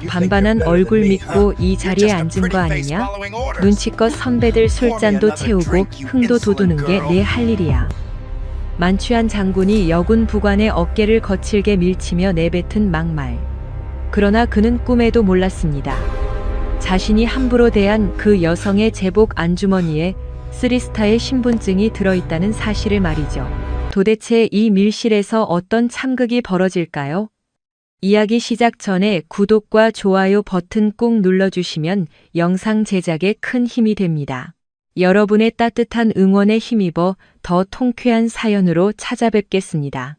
반반한 얼굴 믿고 이 자리에 앉은 거 아니냐? 눈치껏 선배들 술잔도 채우고 흥도 돋우는 게 내 할 일이야. 만취한 장군이 여군 부관의 어깨를 거칠게 밀치며 내뱉은 막말. 그러나 그는 꿈에도 몰랐습니다. 자신이 함부로 대한 그 여성의 제복 안주머니에 3스타의 신분증이 들어있다는 사실을 말이죠. 도대체 이 밀실에서 어떤 참극이 벌어질까요? 이야기 시작 전에 구독과 좋아요 버튼 꾹 눌러주시면 영상 제작에 큰 힘이 됩니다. 여러분의 따뜻한 응원에 힘입어 더 통쾌한 사연으로 찾아뵙겠습니다.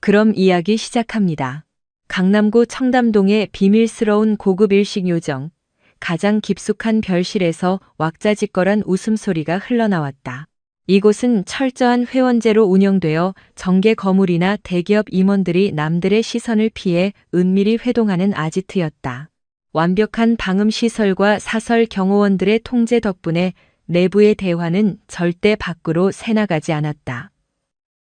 그럼 이야기 시작합니다. 강남구 청담동의 비밀스러운 고급 일식 요정. 가장 깊숙한 별실에서 왁자지껄한 웃음소리가 흘러나왔다. 이곳은 철저한 회원제로 운영되어 정계 거물이나 대기업 임원들이 남들의 시선을 피해 은밀히 회동하는 아지트였다. 완벽한 방음시설과 사설 경호원들의 통제 덕분에 내부의 대화는 절대 밖으로 새나가지 않았다.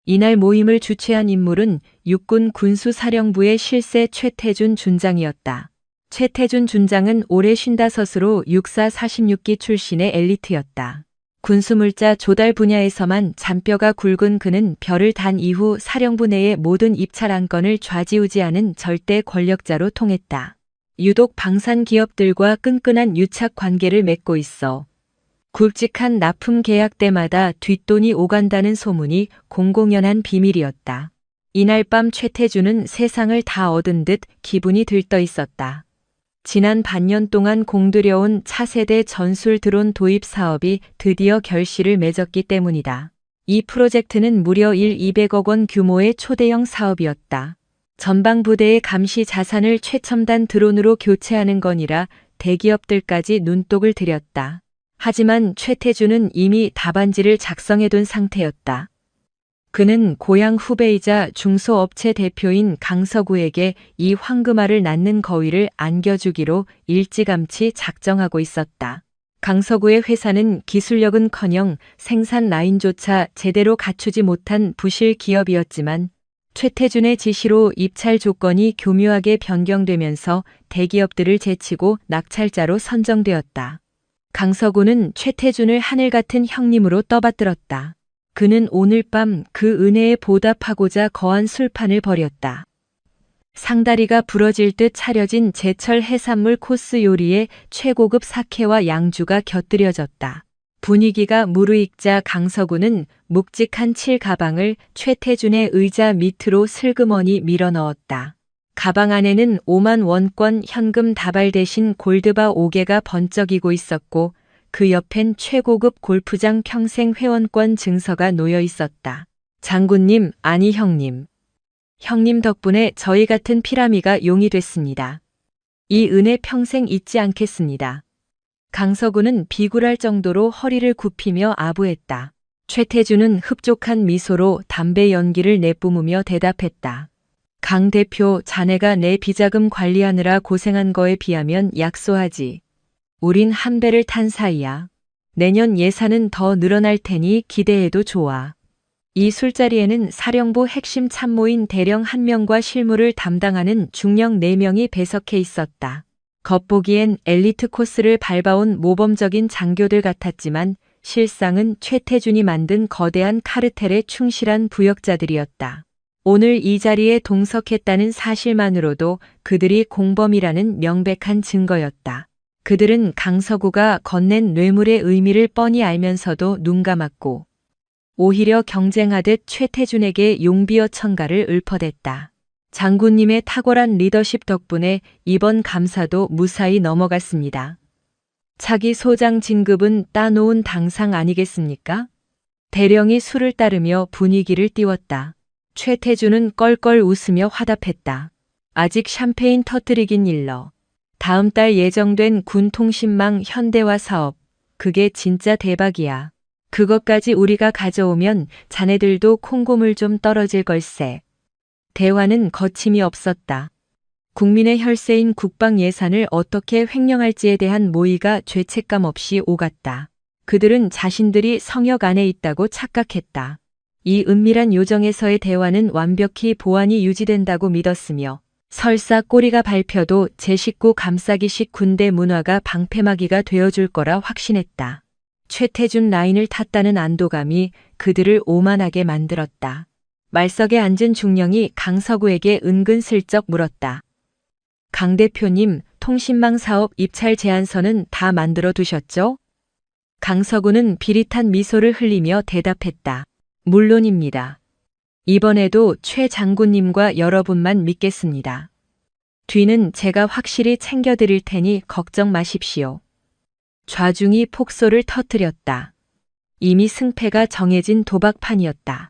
이날 모임을 주최한 인물은 육군 군수사령부의 실세 최태준 준장이었다. 최태준 준장은 올해 55으로 육사 46기 출신의 엘리트였다. 군수물자 조달 분야에서만 잔뼈가 굵은 그는 별을 단 이후 사령부 내의 모든 입찰 안건을 좌지우지하는 절대 권력자로 통했다. 유독 방산 기업들과 끈끈한 유착 관계를 맺고 있어 굵직한 납품 계약 때마다 뒷돈이 오간다는 소문이 공공연한 비밀이었다. 이날 밤 최태준은 세상을 다 얻은 듯 기분이 들떠 있었다. 지난 반년 동안 공들여온 차세대 전술 드론 도입 사업이 드디어 결실을 맺었기 때문이다. 이 프로젝트는 무려 200억 원 규모의 초대형 사업이었다. 전방부대의 감시 자산을 최첨단 드론으로 교체하는 건이라 대기업들까지 눈독을 들였다. 하지만 최태준은 이미 답안지를 작성해둔 상태였다. 그는 고향 후배이자 중소업체 대표인 강서구에게 이 황금알을 낳는 거위를 안겨주기로 일찌감치 작정하고 있었다. 강서구의 회사는 기술력은커녕 생산 라인조차 제대로 갖추지 못한 부실 기업이었지만 최태준의 지시로 입찰 조건이 교묘하게 변경되면서 대기업들을 제치고 낙찰자로 선정되었다. 강서구는 최태준을 하늘 같은 형님으로 떠받들었다. 그는 오늘 밤 그 은혜에 보답하고자 거한 술판을 벌였다. 상다리가 부러질 듯 차려진 제철 해산물 코스 요리에 최고급 사케와 양주가 곁들여졌다. 분위기가 무르익자 강서구는 묵직한 칠 가방을 최태준의 의자 밑으로 슬그머니 밀어넣었다. 가방 안에는 5만 원권 현금 다발 대신 골드바 5개가 번쩍이고 있었고 그 옆엔 최고급 골프장 평생 회원권 증서가 놓여 있었다. 장군님, 아니 형님. 형님 덕분에 저희 같은 피라미가 용이 됐습니다. 이 은혜 평생 잊지 않겠습니다. 강서구는 비굴할 정도로 허리를 굽히며 아부했다. 최태준은 흡족한 미소로 담배 연기를 내뿜으며 대답했다. 강 대표, 자네가 내 비자금 관리하느라 고생한 거에 비하면 약소하지. 우린 한 배를 탄 사이야. 내년 예산은 더 늘어날 테니 기대해도 좋아. 이 술자리에는 사령부 핵심 참모인 대령 1명과 실무를 담당하는 중령 4명이 배석해 있었다. 겉보기엔 엘리트 코스를 밟아온 모범적인 장교들 같았지만 실상은 최태준이 만든 거대한 카르텔에 충실한 부역자들이었다. 오늘 이 자리에 동석했다는 사실만으로도 그들이 공범이라는 명백한 증거였다. 그들은 강서구가 건넨 뇌물의 의미를 뻔히 알면서도 눈 감았고 오히려 경쟁하듯 최태준에게 용비어 첨가를 읊어댔다. 장군님의 탁월한 리더십 덕분에 이번 감사도 무사히 넘어갔습니다. 차기 소장 진급은 따놓은 당상 아니겠습니까? 대령이 술을 따르며 분위기를 띄웠다. 최태준은 껄껄 웃으며 화답했다. 아직 샴페인 터뜨리긴 일러. 다음 달 예정된 군통신망 현대화 사업, 그게 진짜 대박이야. 그것까지 우리가 가져오면 자네들도 콩고물 좀 떨어질 걸세. 대화는 거침이 없었다. 국민의 혈세인 국방 예산을 어떻게 횡령할지에 대한 모의가 죄책감 없이 오갔다. 그들은 자신들이 성역 안에 있다고 착각했다. 이 은밀한 요정에서의 대화는 완벽히 보안이 유지된다고 믿었으며 설사 꼬리가 밟혀도 제 식구 감싸기식 군대 문화가 방패막이가 되어줄 거라 확신했다. 최태준 라인을 탔다는 안도감이 그들을 오만하게 만들었다. 말석에 앉은 중령이 강서구에게 은근슬쩍 물었다. 강 대표님, 통신망 사업 입찰 제안서는 다 만들어 두셨죠? 강서구는 비릿한 미소를 흘리며 대답했다. 물론입니다. 이번에도 최 장군님과 여러분만 믿겠습니다. 뒤는 제가 확실히 챙겨드릴 테니 걱정 마십시오. 좌중이 폭소를 터뜨렸다. 이미 승패가 정해진 도박판이었다.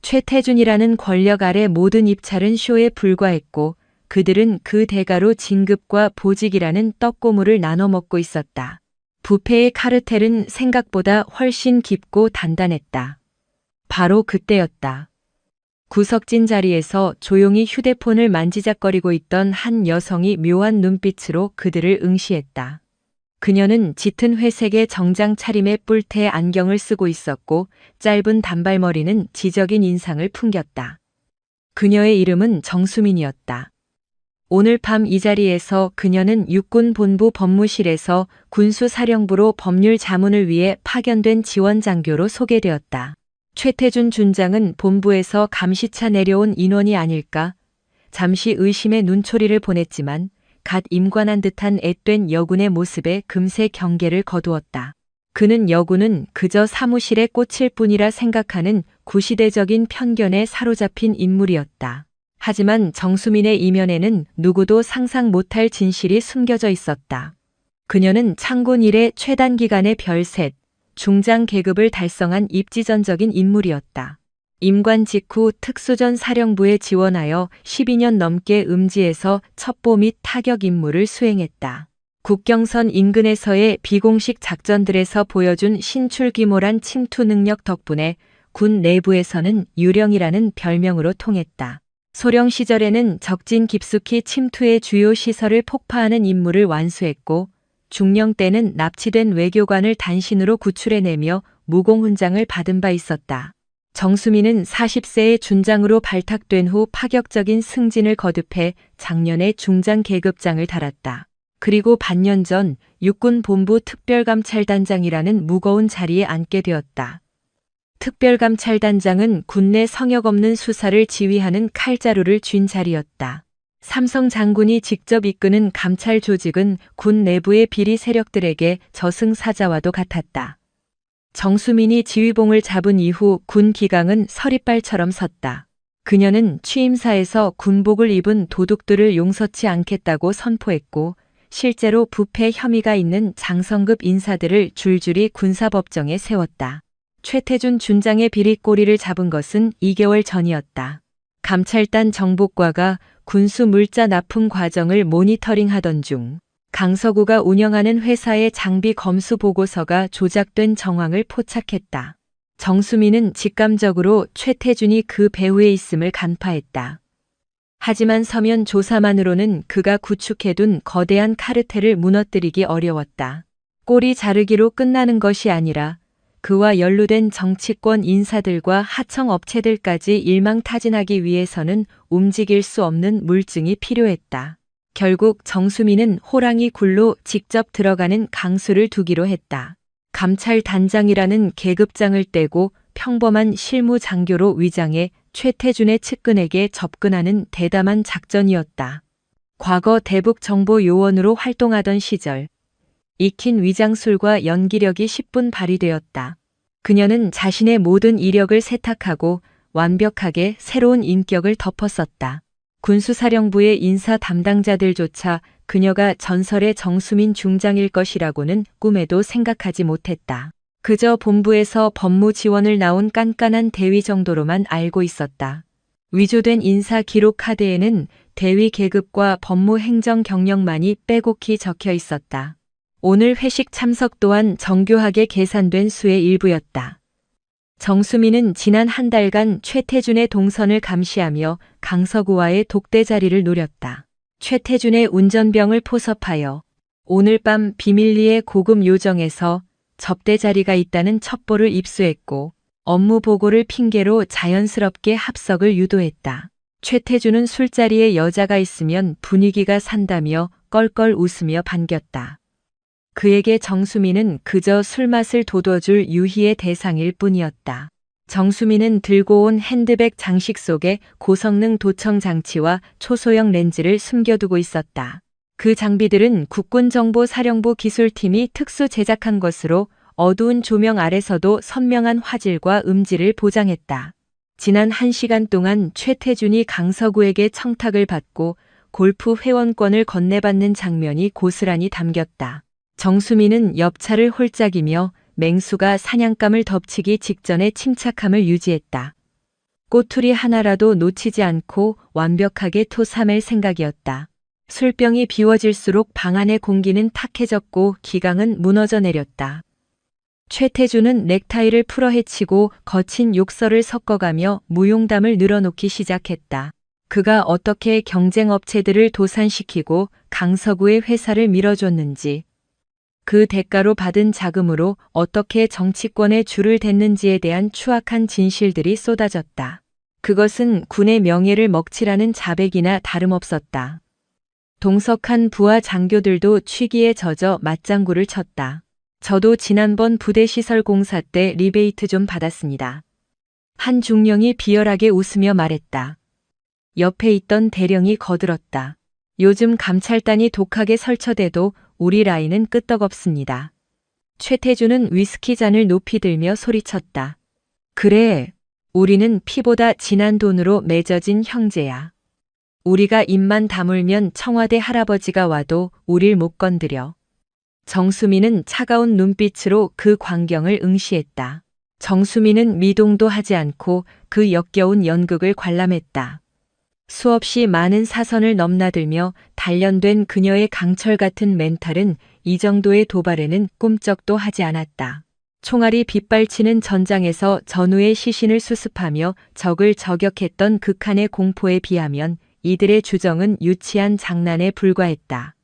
최태준이라는 권력 아래 모든 입찰은 쇼에 불과했고 그들은 그 대가로 진급과 보직이라는 떡고물을 나눠 먹고 있었다. 부패의 카르텔은 생각보다 훨씬 깊고 단단했다. 바로 그때였다. 구석진 자리에서 조용히 휴대폰을 만지작거리고 있던 한 여성이 묘한 눈빛으로 그들을 응시했다. 그녀는 짙은 회색의 정장 차림의 뿔테 안경을 쓰고 있었고 짧은 단발머리는 지적인 인상을 풍겼다. 그녀의 이름은 정수민이었다. 오늘 밤 이 자리에서 그녀는 육군본부 법무실에서 군수사령부로 법률 자문을 위해 파견된 지원장교로 소개되었다. 최태준 준장은 본부에서 감시차 내려온 인원이 아닐까 잠시 의심의 눈초리를 보냈지만 갓 임관한 듯한 앳된 여군의 모습에 금세 경계를 거두었다. 그는 여군은 그저 사무실에 꽂힐 뿐이라 생각하는 구시대적인 편견에 사로잡힌 인물이었다. 하지만 정수민의 이면에는 누구도 상상 못할 진실이 숨겨져 있었다. 그녀는 창군 이래 최단기간의 별셋, 중장 계급을 달성한 입지전적인 인물이었다. 임관 직후 특수전 사령부에 지원하여 12년 넘게 음지에서 첩보 및 타격 임무를 수행했다. 국경선 인근에서의 비공식 작전들에서 보여준 신출귀몰한 침투 능력 덕분에 군 내부에서는 유령이라는 별명으로 통했다. 소령 시절에는 적진 깊숙이 침투해 주요 시설을 폭파하는 임무를 완수했고 중령 때는 납치된 외교관을 단신으로 구출해내며 무공훈장을 받은 바 있었다. 정수민은 40세의 준장으로 발탁된 후 파격적인 승진을 거듭해 작년에 중장 계급장을 달았다. 그리고 반년 전 육군본부 특별감찰단장이라는 무거운 자리에 앉게 되었다. 특별감찰단장은 군내 성역 없는 수사를 지휘하는 칼자루를 쥔 자리였다. 삼성 장군이 직접 이끄는 감찰 조직은 군 내부의 비리 세력들에게 저승사자와도 같았다. 정수민이 지휘봉을 잡은 이후 군 기강은 서리빨처럼 섰다. 그녀는 취임사에서 군복을 입은 도둑들을 용서치 않겠다고 선포했고 실제로 부패 혐의가 있는 장성급 인사들을 줄줄이 군사법정에 세웠다. 최태준 준장의 비리꼬리를 잡은 것은 2개월 전이었다. 감찰단 정복과가 군수 물자 납품 과정을 모니터링하던 중 강서구가 운영하는 회사의 장비 검수 보고서가 조작된 정황을 포착했다. 정수민은 직감적으로 최태준이 그 배후에 있음을 간파했다. 하지만 서면 조사만으로는 그가 구축해둔 거대한 카르텔을 무너뜨리기 어려웠다. 꼬리 자르기로 끝나는 것이 아니라 그와 연루된 정치권 인사들과 하청업체들까지 일망타진하기 위해서는 움직일 수 없는 물증이 필요했다. 결국 정수민은 호랑이 굴로 직접 들어가는 강수를 두기로 했다. 감찰단장이라는 계급장을 떼고 평범한 실무장교로 위장해 최태준의 측근에게 접근하는 대담한 작전이었다. 과거 대북정보요원으로 활동하던 시절 익힌 위장술과 연기력이 10분 발휘되었다. 그녀는 자신의 모든 이력을 세탁하고 완벽하게 새로운 인격을 덮었었다. 군수사령부의 인사 담당자들조차 그녀가 전설의 정수민 중장일 것이라고는 꿈에도 생각하지 못했다. 그저 본부에서 법무 지원을 나온 깐깐한 대위 정도로만 알고 있었다. 위조된 인사 기록 카드에는 대위 계급과 법무 행정 경력만이 빼곡히 적혀 있었다. 오늘 회식 참석 또한 정교하게 계산된 수의 일부였다. 정수민은 지난 한 달간 최태준의 동선을 감시하며 강서구와의 독대 자리를 노렸다. 최태준의 운전병을 포섭하여 오늘 밤 비밀리에 고급 요정에서 접대 자리가 있다는 첩보를 입수했고 업무 보고를 핑계로 자연스럽게 합석을 유도했다. 최태준은 술자리에 여자가 있으면 분위기가 산다며 껄껄 웃으며 반겼다. 그에게 정수미는 그저 술맛을 돋워줄 유희의 대상일 뿐이었다. 정수미는 들고 온 핸드백 장식 속에 고성능 도청 장치와 초소형 렌즈를 숨겨두고 있었다. 그 장비들은 국군정보사령부 기술팀이 특수 제작한 것으로 어두운 조명 아래서도 선명한 화질과 음질을 보장했다. 지난 1시간 동안 최태준이 강서구에게 청탁을 받고 골프 회원권을 건네받는 장면이 고스란히 담겼다. 정수미는 옆차를 홀짝이며 맹수가 사냥감을 덮치기 직전에 침착함을 유지했다. 꼬투리 하나라도 놓치지 않고 완벽하게 토삼을 생각이었다. 술병이 비워질수록 방 안의 공기는 탁해졌고 기강은 무너져 내렸다. 최태준은 넥타이를 풀어헤치고 거친 욕설을 섞어가며 무용담을 늘어놓기 시작했다. 그가 어떻게 경쟁업체들을 도산시키고 강서구의 회사를 밀어줬는지, 그 대가로 받은 자금으로 어떻게 정치권에 줄을 댔는지에 대한 추악한 진실들이 쏟아졌다. 그것은 군의 명예를 먹칠하는 자백이나 다름없었다. 동석한 부하 장교들도 취기에 젖어 맞장구를 쳤다. 저도 지난번 부대시설 공사 때 리베이트 좀 받았습니다. 한 중령이 비열하게 웃으며 말했다. 옆에 있던 대령이 거들었다. 요즘 감찰단이 독하게 설쳐대도 우리 라인은 끄떡없습니다. 최태준은 위스키 잔을 높이 들며 소리쳤다. 그래, 우리는 피보다 진한 돈으로 맺어진 형제야. 우리가 입만 다물면 청와대 할아버지가 와도 우릴 못 건드려. 정수미는 차가운 눈빛으로 그 광경을 응시했다. 정수미는 미동도 하지 않고 그 역겨운 연극을 관람했다. 수없이 많은 사선을 넘나들며 단련된 그녀의 강철 같은 멘탈은 이 정도의 도발에는 꿈쩍도 하지 않았다. 총알이 빗발치는 전장에서 전우의 시신을 수습하며 적을 저격했던 극한의 공포에 비하면 이들의 주정은 유치한 장난에 불과했다.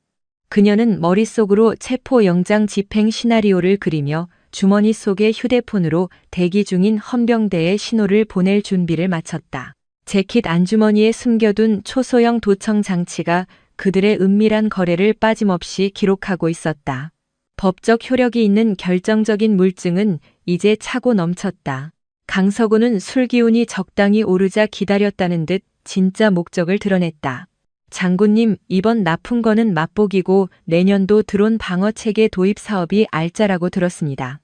그녀는 머릿속으로 체포영장 집행 시나리오를 그리며 주머니 속의 휴대폰으로 대기 중인 헌병대에 신호를 보낼 준비를 마쳤다. 재킷 안주머니에 숨겨둔 초소형 도청 장치가 그들의 은밀한 거래를 빠짐없이 기록하고 있었다. 법적 효력이 있는 결정적인 물증은 이제 차고 넘쳤다. 강서구는 술 기운이 적당히 오르자 기다렸다는 듯 진짜 목적을 드러냈다. 장군님, 이번 납품 거는 맛보기고 내년도 드론 방어 체계 도입 사업이 알짜라고 들었습니다.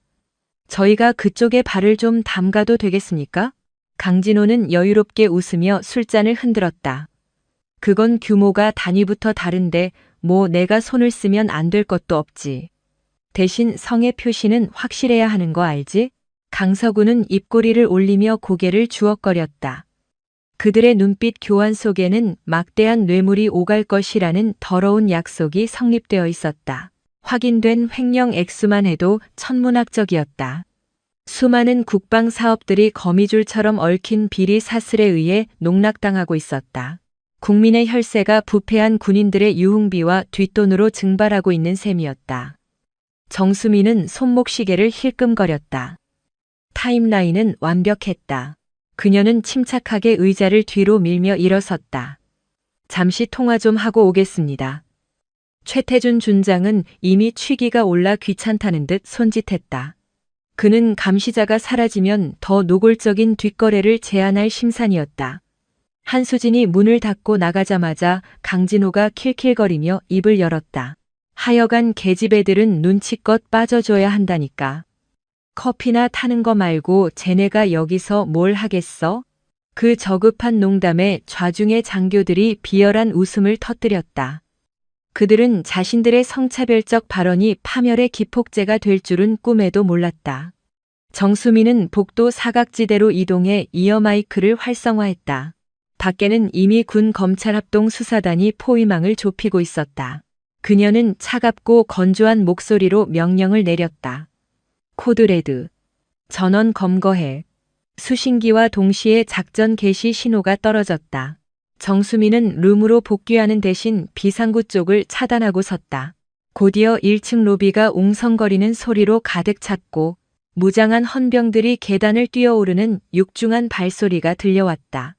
저희가 그쪽에 발을 좀 담가도 되겠습니까? 강진호는 여유롭게 웃으며 술잔을 흔들었다. 그건 규모가 단위부터 다른데 뭐 내가 손을 쓰면 안 될 것도 없지. 대신 성의 표시는 확실해야 하는 거 알지? 강서구는 입꼬리를 올리며 고개를 주걱거렸다. 그들의 눈빛 교환 속에는 막대한 뇌물이 오갈 것이라는 더러운 약속이 성립되어 있었다. 확인된 횡령 액수만 해도 천문학적이었다. 수많은 국방 사업들이 거미줄처럼 얽힌 비리 사슬에 의해 농락당하고 있었다. 국민의 혈세가 부패한 군인들의 유흥비와 뒷돈으로 증발하고 있는 셈이었다. 정수미는 손목시계를 힐끔거렸다. 타임라인은 완벽했다. 그녀는 침착하게 의자를 뒤로 밀며 일어섰다. 잠시 통화 좀 하고 오겠습니다. 최태준 준장은 이미 취기가 올라 귀찮다는 듯 손짓했다. 그는 감시자가 사라지면 더 노골적인 뒷거래를 제안할 심산이었다. 한수진이 문을 닫고 나가자마자 강진호가 킬킬거리며 입을 열었다. 하여간 계집애들은 눈치껏 빠져줘야 한다니까. 커피나 타는 거 말고 쟤네가 여기서 뭘 하겠어? 그 저급한 농담에 좌중의 장교들이 비열한 웃음을 터뜨렸다. 그들은 자신들의 성차별적 발언이 파멸의 기폭제가 될 줄은 꿈에도 몰랐다. 정수미는 복도 사각지대로 이동해 이어마이크를 활성화했다. 밖에는 이미 군 검찰 합동 수사단이 포위망을 좁히고 있었다. 그녀는 차갑고 건조한 목소리로 명령을 내렸다. 코드레드. 전원 검거해. 수신기와 동시에 작전 개시 신호가 떨어졌다. 정수미는 룸으로 복귀하는 대신 비상구 쪽을 차단하고 섰다. 곧이어 1층 로비가 웅성거리는 소리로 가득 찼고 무장한 헌병들이 계단을 뛰어오르는 육중한 발소리가 들려왔다.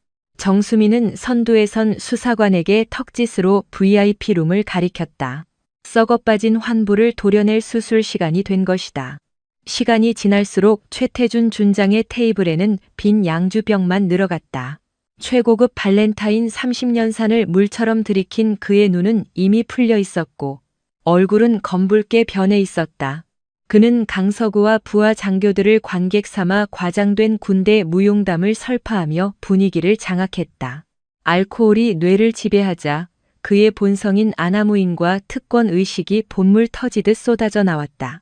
정수민은 선두에 선 수사관에게 턱짓으로 VIP룸을 가리켰다. 썩어 빠진 환부를 도려낼 수술 시간이 된 것이다. 시간이 지날수록 최태준 준장의 테이블에는 빈 양주병만 늘어갔다. 최고급 발렌타인 30년산을 물처럼 들이킨 그의 눈은 이미 풀려 있었고 얼굴은 검붉게 변해 있었다. 그는 강서구와 부하 장교들을 관객 삼아 과장된 군대 무용담을 설파하며 분위기를 장악했다. 알코올이 뇌를 지배하자 그의 본성인 아나무인과 특권의식이 본물 터지듯 쏟아져 나왔다.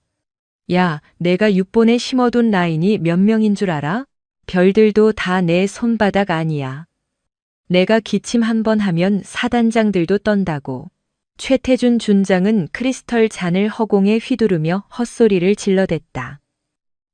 야, 내가 6번에 심어둔 라인이 몇 명인 줄 알아? 별들도 다 내 손바닥 아니야. 내가 기침 한 번 하면 사단장들도 떤다고. 최태준 준장은 크리스털 잔을 허공에 휘두르며 헛소리를 질러댔다.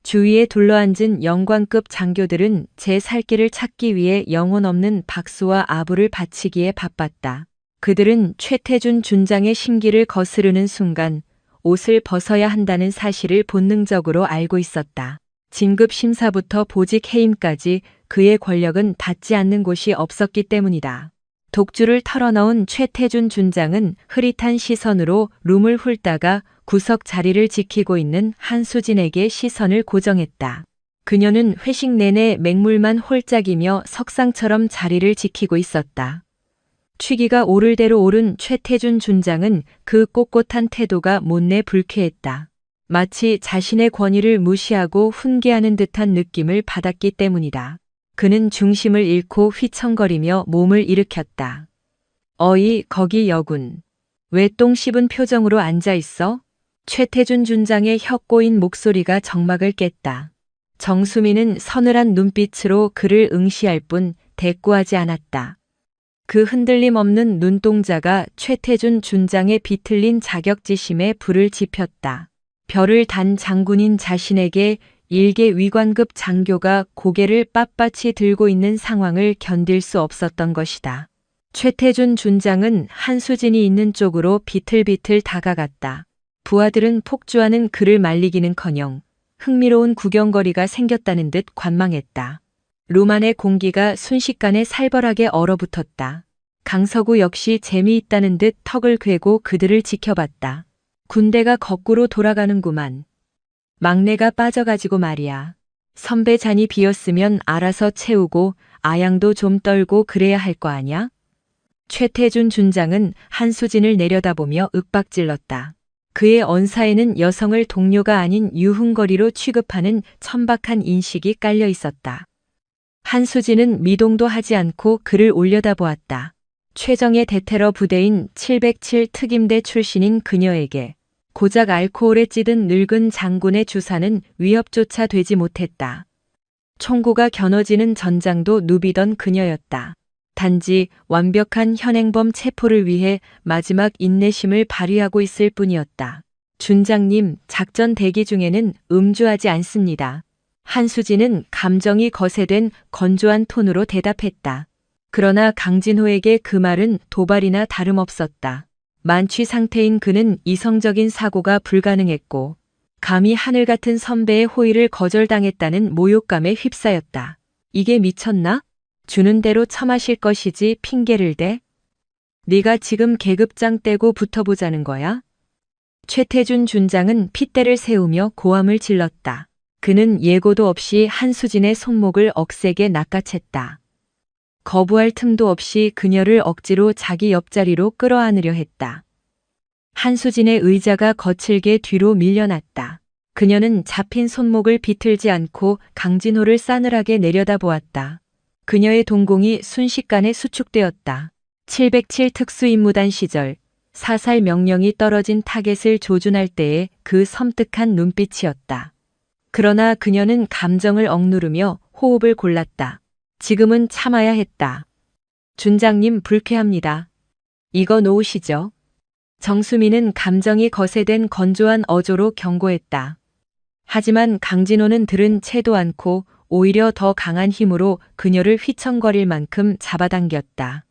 주위에 둘러앉은 영관급 장교들은 제 살 길을 찾기 위해 영혼 없는 박수와 아부를 바치기에 바빴다. 그들은 최태준 준장의 심기를 거스르는 순간 옷을 벗어야 한다는 사실을 본능적으로 알고 있었다. 진급 심사부터 보직 해임까지 그의 권력은 닿지 않는 곳이 없었기 때문이다. 독주를 털어넣은 최태준 준장은 흐릿한 시선으로 룸을 훑다가 구석 자리를 지키고 있는 한수진에게 시선을 고정했다. 그녀는 회식 내내 맹물만 홀짝이며 석상처럼 자리를 지키고 있었다. 취기가 오를 대로 오른 최태준 준장은 그 꼿꼿한 태도가 못내 불쾌했다. 마치 자신의 권위를 무시하고 훈계하는 듯한 느낌을 받았기 때문이다. 그는 중심을 잃고 휘청거리며 몸을 일으켰다. 어이, 거기 여군. 왜 똥 씹은 표정으로 앉아 있어? 최태준 준장의 혀 꼬인 목소리가 정막을 깼다. 정수민은 서늘한 눈빛으로 그를 응시할 뿐 대꾸하지 않았다. 그 흔들림 없는 눈동자가 최태준 준장의 비틀린 자격지심에 불을 지폈다. 별을 단 장군인 자신에게 일개 위관급 장교가 고개를 빳빳이 들고 있는 상황을 견딜 수 없었던 것이다. 최태준 준장은 한수진이 있는 쪽으로 비틀비틀 다가갔다. 부하들은 폭주하는 그를 말리기는커녕 흥미로운 구경거리가 생겼다는 듯 관망했다. 룸 안의 공기가 순식간에 살벌하게 얼어붙었다. 강서구 역시 재미있다는 듯 턱을 괴고 그들을 지켜봤다. 군대가 거꾸로 돌아가는구만. 막내가 빠져가지고 말이야. 선배 잔이 비었으면 알아서 채우고 아양도 좀 떨고 그래야 할 거 아냐? 최태준 준장은 한수진을 내려다보며 윽박질렀다. 그의 언사에는 여성을 동료가 아닌 유흥거리로 취급하는 천박한 인식이 깔려 있었다. 한수진은 미동도 하지 않고 그를 올려다보았다. 최정예 대테러 부대인 707 특임대 출신인 그녀에게 고작 알코올에 찌든 늙은 장군의 주사는 위협조차 되지 못했다. 총구가 겨눠지는 전장도 누비던 그녀였다. 단지 완벽한 현행범 체포를 위해 마지막 인내심을 발휘하고 있을 뿐이었다. 준장님, 작전 대기 중에는 음주하지 않습니다. 한수진은 감정이 거세된 건조한 톤으로 대답했다. 그러나 강진호에게 그 말은 도발이나 다름없었다. 만취 상태인 그는 이성적인 사고가 불가능했고 감히 하늘 같은 선배의 호의를 거절당했다는 모욕감에 휩싸였다. 이게 미쳤나? 주는 대로 처마실 것이지 핑계를 대? 네가 지금 계급장 떼고 붙어보자는 거야? 최태준 준장은 핏대를 세우며 고함을 질렀다. 그는 예고도 없이 한수진의 손목을 억세게 낚아챘다. 거부할 틈도 없이 그녀를 억지로 자기 옆자리로 끌어안으려 했다. 한수진의 의자가 거칠게 뒤로 밀려났다. 그녀는 잡힌 손목을 비틀지 않고 강진호를 싸늘하게 내려다보았다. 그녀의 동공이 순식간에 수축되었다. 707 특수임무단 시절 사살 명령이 떨어진 타겟을 조준할 때의 그 섬뜩한 눈빛이었다. 그러나 그녀는 감정을 억누르며 호흡을 골랐다. 지금은 참아야 했다. 준장님, 불쾌합니다. 이거 놓으시죠. 정수민은 감정이 거세된 건조한 어조로 경고했다. 하지만 강진호는 들은 채도 않고 오히려 더 강한 힘으로 그녀를 휘청거릴 만큼 잡아당겼다.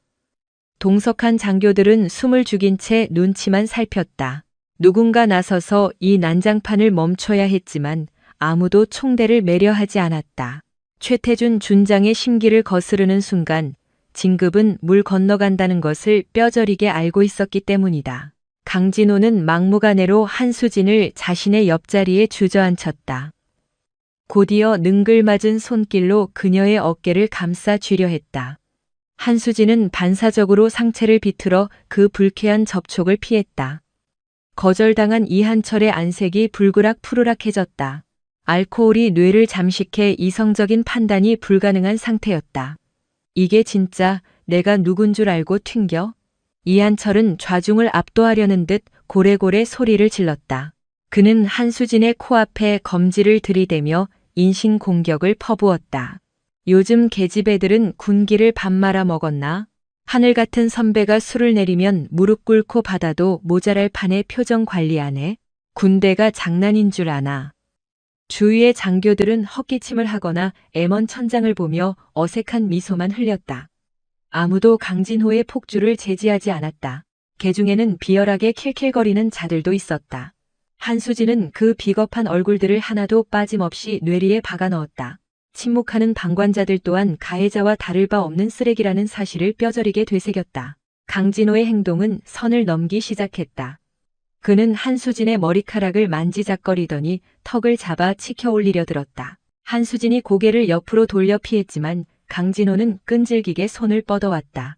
동석한 장교들은 숨을 죽인 채 눈치만 살폈다. 누군가 나서서 이 난장판을 멈춰야 했지만 아무도 총대를 매려 하지 않았다. 최태준 준장의 심기를 거스르는 순간 진급은 물 건너간다는 것을 뼈저리게 알고 있었기 때문이다. 강진호는 막무가내로 한수진을 자신의 옆자리에 주저앉혔다. 곧이어 능글맞은 손길로 그녀의 어깨를 감싸 쥐려 했다. 한수진은 반사적으로 상체를 비틀어 그 불쾌한 접촉을 피했다. 거절당한 이한철의 안색이 불그락 푸르락해졌다. 알코올이 뇌를 잠식해 이성적인 판단이 불가능한 상태였다. 이게 진짜 내가 누군 줄 알고 튕겨? 이한철은 좌중을 압도하려는 듯 고래고래 소리를 질렀다. 그는 한수진의 코앞에 검지를 들이대며 인신공격을 퍼부었다. 요즘 계집애들은 군기를 밥 말아 먹었나? 하늘 같은 선배가 술을 내리면 무릎 꿇고 받아도 모자랄 판에 표정 관리 안 해? 군대가 장난인 줄 아나? 주위의 장교들은 헛기침을 하거나 M1 천장을 보며 어색한 미소만 흘렸다. 아무도 강진호의 폭주를 제지하지 않았다. 개중에는 비열하게 킬킬거리는 자들도 있었다. 한수진은 그 비겁한 얼굴들을 하나도 빠짐없이 뇌리에 박아 넣었다. 침묵하는 방관자들 또한 가해자와 다를 바 없는 쓰레기라는 사실을 뼈저리게 되새겼다. 강진호의 행동은 선을 넘기 시작했다. 그는 한수진의 머리카락을 만지작거리더니 턱을 잡아 치켜 올리려 들었다. 한수진이 고개를 옆으로 돌려 피했지만 강진호는 끈질기게 손을 뻗어왔다.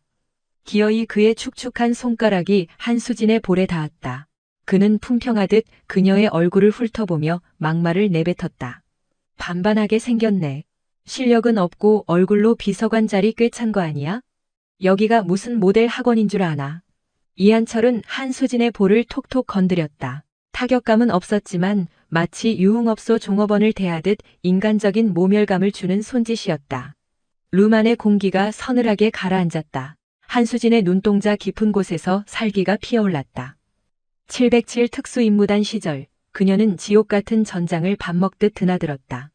기어이 그의 축축한 손가락이 한수진의 볼에 닿았다. 그는 풍평하듯 그녀의 얼굴을 훑어보며 막말을 내뱉었다. 반반하게 생겼네. 실력은 없고 얼굴로 비서관 자리 꿰찬 거 아니야? 여기가 무슨 모델 학원인 줄 아나? 이한철은 한수진의 볼을 톡톡 건드렸다. 타격감은 없었지만 마치 유흥업소 종업원을 대하듯 인간적인 모멸감을 주는 손짓이었다. 룸 안의 공기가 서늘하게 가라앉았다. 한수진의 눈동자 깊은 곳에서 살기가 피어올랐다. 707 특수임무단 시절 그녀는 지옥 같은 전장을 밥 먹듯 드나들었다.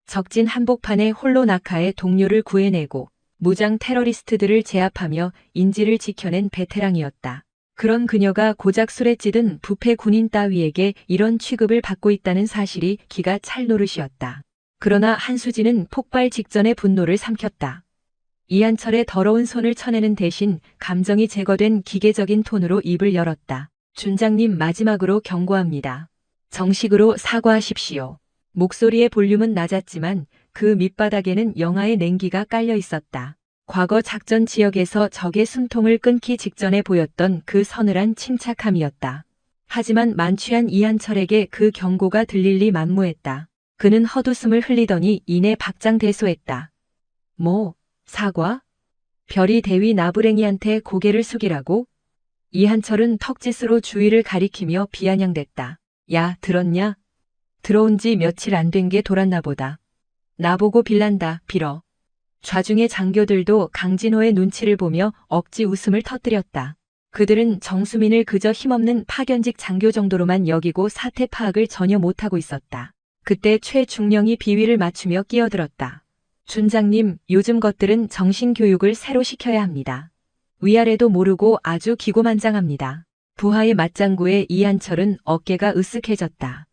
적진 한복판에 홀로 낙하해 동료를 구해내고 무장 테러리스트들을 제압하며 인지를 지켜낸 베테랑이었다. 그런 그녀가 고작 술에 찌든 부패 군인 따위에게 이런 취급을 받고 있다는 사실이 기가 찰 노릇이었다. 그러나 한수진은 폭발 직전의 분노를 삼켰다. 이한철의 더러운 손을 쳐내는 대신 감정이 제거된 기계적인 톤으로 입을 열었다. 준장님, 마지막으로 경고합니다. 정식으로 사과하십시오. 목소리의 볼륨은 낮았지만 그 밑바닥에는 영하의 냉기가 깔려 있었다. 과거 작전 지역에서 적의 숨통을 끊기 직전에 보였던 그 서늘한 침착함이었다. 하지만 만취한 이한철에게 그 경고가 들릴 리 만무했다. 그는 헛웃음을 흘리더니 이내 박장대소했다. 뭐, 사과? 별이 대위 나부랭이한테 고개를 숙이라고? 이한철은 턱짓으로 주위를 가리키며 비아냥댔다. 야, 들었냐? 들어온 지 며칠 안 된 게 돌았나 보다. 나보고 빌란다, 빌어. 좌중의 장교들도 강진호의 눈치를 보며 억지 웃음을 터뜨렸다. 그들은 정수민을 그저 힘없는 파견직 장교 정도로만 여기고 사태 파악을 전혀 못하고 있었다. 그때 최중령이 비위를 맞추며 끼어들었다. 준장님, 요즘 것들은 정신교육을 새로 시켜야 합니다. 위아래도 모르고 아주 기고만장합니다. 부하의 맞장구에 이한철은 어깨가 으쓱해졌다.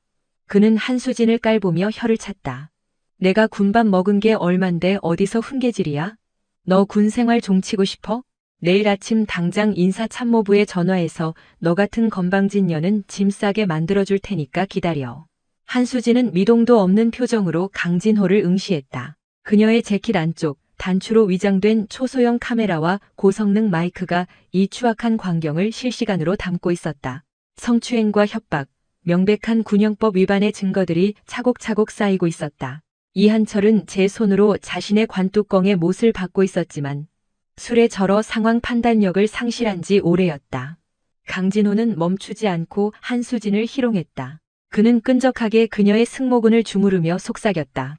그는 한수진을 깔보며 혀를 찼다. 내가 군밥 먹은 게 얼만데 어디서 훈계질이야? 너 군생활 종치고 싶어? 내일 아침 당장 인사참모부에 전화해서 너 같은 건방진 년은 짐 싸게 만들어줄 테니까 기다려. 한수진은 미동도 없는 표정으로 강진호를 응시했다. 그녀의 재킷 안쪽 단추로 위장된 초소형 카메라와 고성능 마이크가 이 추악한 광경을 실시간으로 담고 있었다. 성추행과 협박, 명백한 군형법 위반의 증거들이 차곡차곡 쌓이고 있었다. 이한철은 제 손으로 자신의 관뚜껑에 못을 박고 있었지만 술에 절어 상황 판단력을 상실한 지 오래였다. 강진호는 멈추지 않고 한수진을 희롱했다. 그는 끈적하게 그녀의 승모근을 주무르며 속삭였다.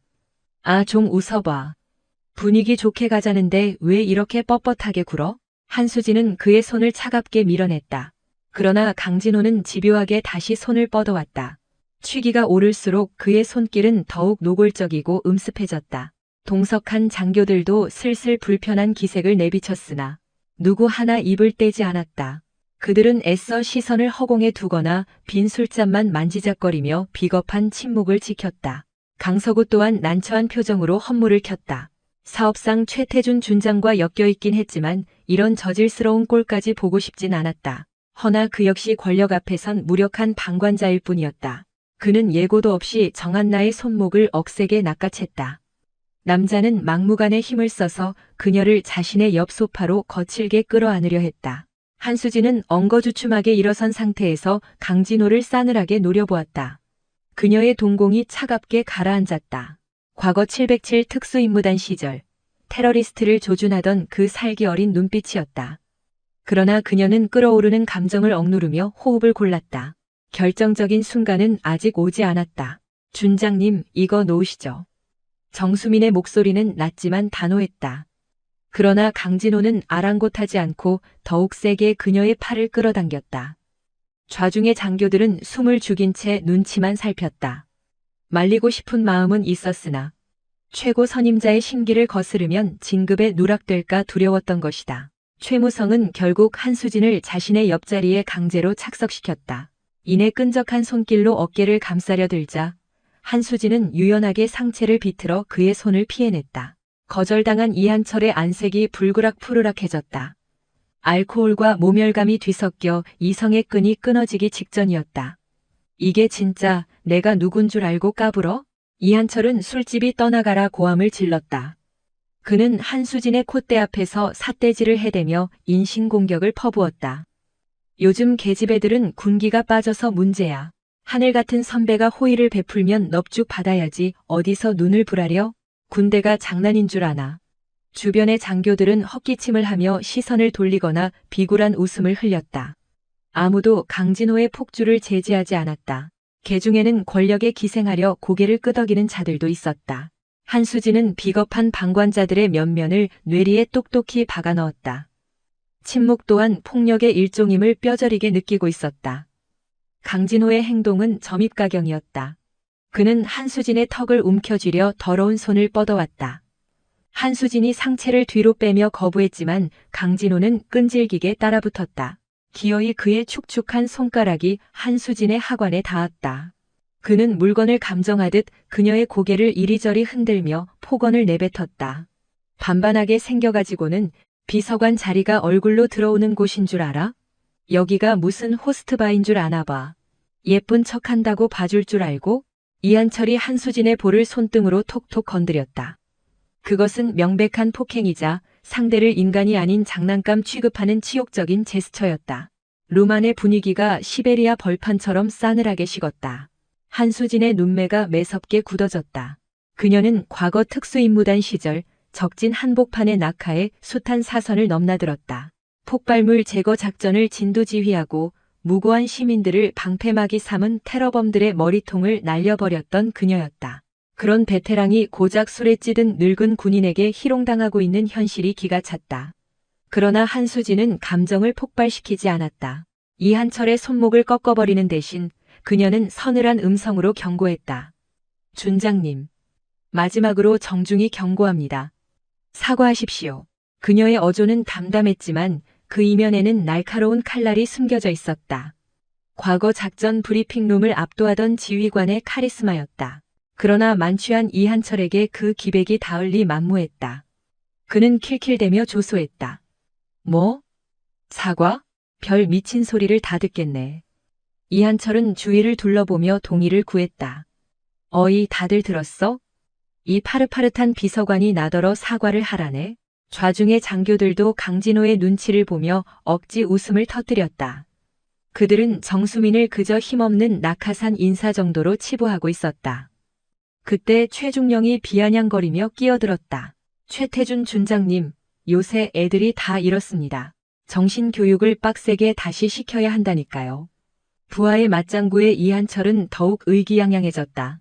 아, 좀 웃어봐. 분위기 좋게 가자는데 왜 이렇게 뻣뻣하게 굴어? 한수진은 그의 손을 차갑게 밀어냈다. 그러나 강진호는 집요하게 다시 손을 뻗어왔다. 취기가 오를수록 그의 손길은 더욱 노골적이고 음습해졌다. 동석한 장교들도 슬슬 불편한 기색을 내비쳤으나 누구 하나 입을 떼지 않았다. 그들은 애써 시선을 허공에 두거나 빈 술잔만 만지작거리며 비겁한 침묵을 지켰다. 강서구 또한 난처한 표정으로 헌물을 켰다. 사업상 최태준 준장과 엮여있긴 했지만 이런 저질스러운 꼴까지 보고 싶진 않았다. 허나 그 역시 권력 앞에선 무력한 방관자일 뿐이었다. 그는 예고도 없이 정한나의 손목을 억세게 낚아챘다. 남자는 막무가내 힘을 써서 그녀를 자신의 옆 소파로 거칠게 끌어안으려 했다. 한수진은 엉거주춤하게 일어선 상태에서 강진호를 싸늘하게 노려보았다. 그녀의 동공이 차갑게 가라앉았다. 과거 707 특수임무단 시절 테러리스트를 조준하던 그 살기 어린 눈빛이었다. 그러나 그녀는 끓어오르는 감정을 억누르며 호흡을 골랐다. 결정적인 순간은 아직 오지 않았다. 준장님, 이거 놓으시죠. 정수민의 목소리는 낮지만 단호했다. 그러나 강진호는 아랑곳하지 않고 더욱 세게 그녀의 팔을 끌어당겼다. 좌중의 장교들은 숨을 죽인 채 눈치만 살폈다. 말리고 싶은 마음은 있었으나 최고 선임자의 심기를 거스르면 진급에 누락될까 두려웠던 것이다. 최무성은 결국 한수진을 자신의 옆자리에 강제로 착석시켰다. 이내 끈적한 손길로 어깨를 감싸려 들자 한수진은 유연하게 상체를 비틀어 그의 손을 피해냈다. 거절당한 이한철의 안색이 불그락푸르락해졌다. 알코올과 모멸감이 뒤섞여 이성의 끈이 끊어지기 직전이었다. 이게 진짜 내가 누군 줄 알고 까불어? 이한철은 술집이 떠나가라 고함을 질렀다. 그는 한수진의 콧대 앞에서 삿대질을 해대며 인신공격을 퍼부었다. 요즘 계집애들은 군기가 빠져서 문제야. 하늘 같은 선배가 호의를 베풀면 넙죽 받아야지 어디서 눈을 부라려? 군대가 장난인 줄 아나. 주변의 장교들은 헛기침을 하며 시선을 돌리거나 비굴한 웃음을 흘렸다. 아무도 강진호의 폭주를 제지하지 않았다. 개중에는 권력에 기생하려 고개를 끄덕이는 자들도 있었다. 한수진은 비겁한 방관자들의 면면을 뇌리에 똑똑히 박아 넣었다. 침묵 또한 폭력의 일종임을 뼈저리게 느끼고 있었다. 강진호의 행동은 점입가경이었다. 그는 한수진의 턱을 움켜쥐려 더러운 손을 뻗어왔다. 한수진이 상체를 뒤로 빼며 거부했지만 강진호는 끈질기게 따라붙었다. 기어이 그의 축축한 손가락이 한수진의 하관에 닿았다. 그는 물건을 감정하듯 그녀의 고개를 이리저리 흔들며 폭언을 내뱉었다. 반반하게 생겨가지고는 비서관 자리가 얼굴로 들어오는 곳인 줄 알아? 여기가 무슨 호스트바인 줄 아나 봐. 예쁜 척한다고 봐줄 줄 알고? 이한철이 한수진의 볼을 손등으로 톡톡 건드렸다. 그것은 명백한 폭행이자 상대를 인간이 아닌 장난감 취급하는 치욕적인 제스처였다. 루만의 분위기가 시베리아 벌판처럼 싸늘하게 식었다. 한수진의 눈매가 매섭게 굳어졌다. 그녀는 과거 특수임무단 시절 적진 한복판의 낙하에 숱한 사선을 넘나들었다. 폭발물 제거 작전을 진두지휘하고 무고한 시민들을 방패막이 삼은 테러범들의 머리통을 날려버렸던 그녀였다. 그런 베테랑이 고작 술에 찌든 늙은 군인에게 희롱당하고 있는 현실이 기가 찼다. 그러나 한수진은 감정을 폭발시키지 않았다. 이한철의 손목을 꺾어버리는 대신 그녀는 서늘한 음성으로 경고했다. 준장님, 마지막으로 정중히 경고합니다. 사과하십시오. 그녀의 어조는 담담했지만 그 이면에는 날카로운 칼날이 숨겨져 있었다. 과거 작전 브리핑룸을 압도하던 지휘관의 카리스마였다. 그러나 만취한 이한철에게 그 기백이 닿을 리 만무했다. 그는 킬킬대며 조소했다. 뭐? 사과? 별 미친 소리를 다 듣겠네. 이한철은 주위를 둘러보며 동의를 구했다. 어이, 다들 들었어? 이 파릇파릇한 비서관이 나더러 사과를 하라네. 좌중의 장교들도 강진호의 눈치를 보며 억지 웃음을 터뜨렸다. 그들은 정수민을 그저 힘없는 낙하산 인사 정도로 치부하고 있었다. 그때 최중령이 비아냥거리며 끼어들었다. 최태준 준장님, 요새 애들이 다 이렇습니다. 정신교육을 빡세게 다시 시켜야 한다니까요. 부하의 맞장구에 이한철은 더욱 의기양양해졌다.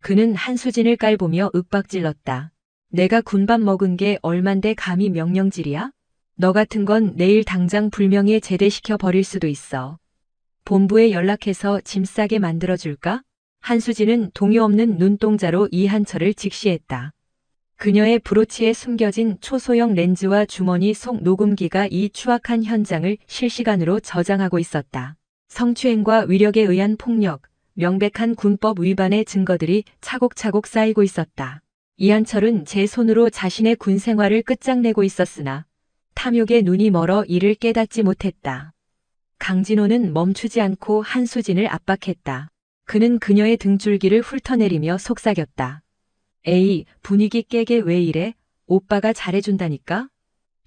그는 한수진을 깔보며 윽박질렀다. 내가 군밥 먹은 게 얼만데 감히 명령질이야? 너 같은 건 내일 당장 불명예 제대시켜 버릴 수도 있어. 본부에 연락해서 짐 싸게 만들어줄까? 한수진은 동요 없는 눈동자로 이한철을 직시했다. 그녀의 브로치에 숨겨진 초소형 렌즈와 주머니 속 녹음기가 이 추악한 현장을 실시간으로 저장하고 있었다. 성추행과 위력에 의한 폭력, 명백한 군법 위반의 증거들이 차곡차곡 쌓이고 있었다. 이한철은 제 손으로 자신의 군 생활을 끝장내고 있었으나 탐욕에 눈이 멀어 이를 깨닫지 못했다. 강진호는 멈추지 않고 한수진을 압박했다. 그는 그녀의 등줄기를 훑어내리며 속삭였다. 에이, 분위기 깨게 왜 이래? 오빠가 잘해준다니까?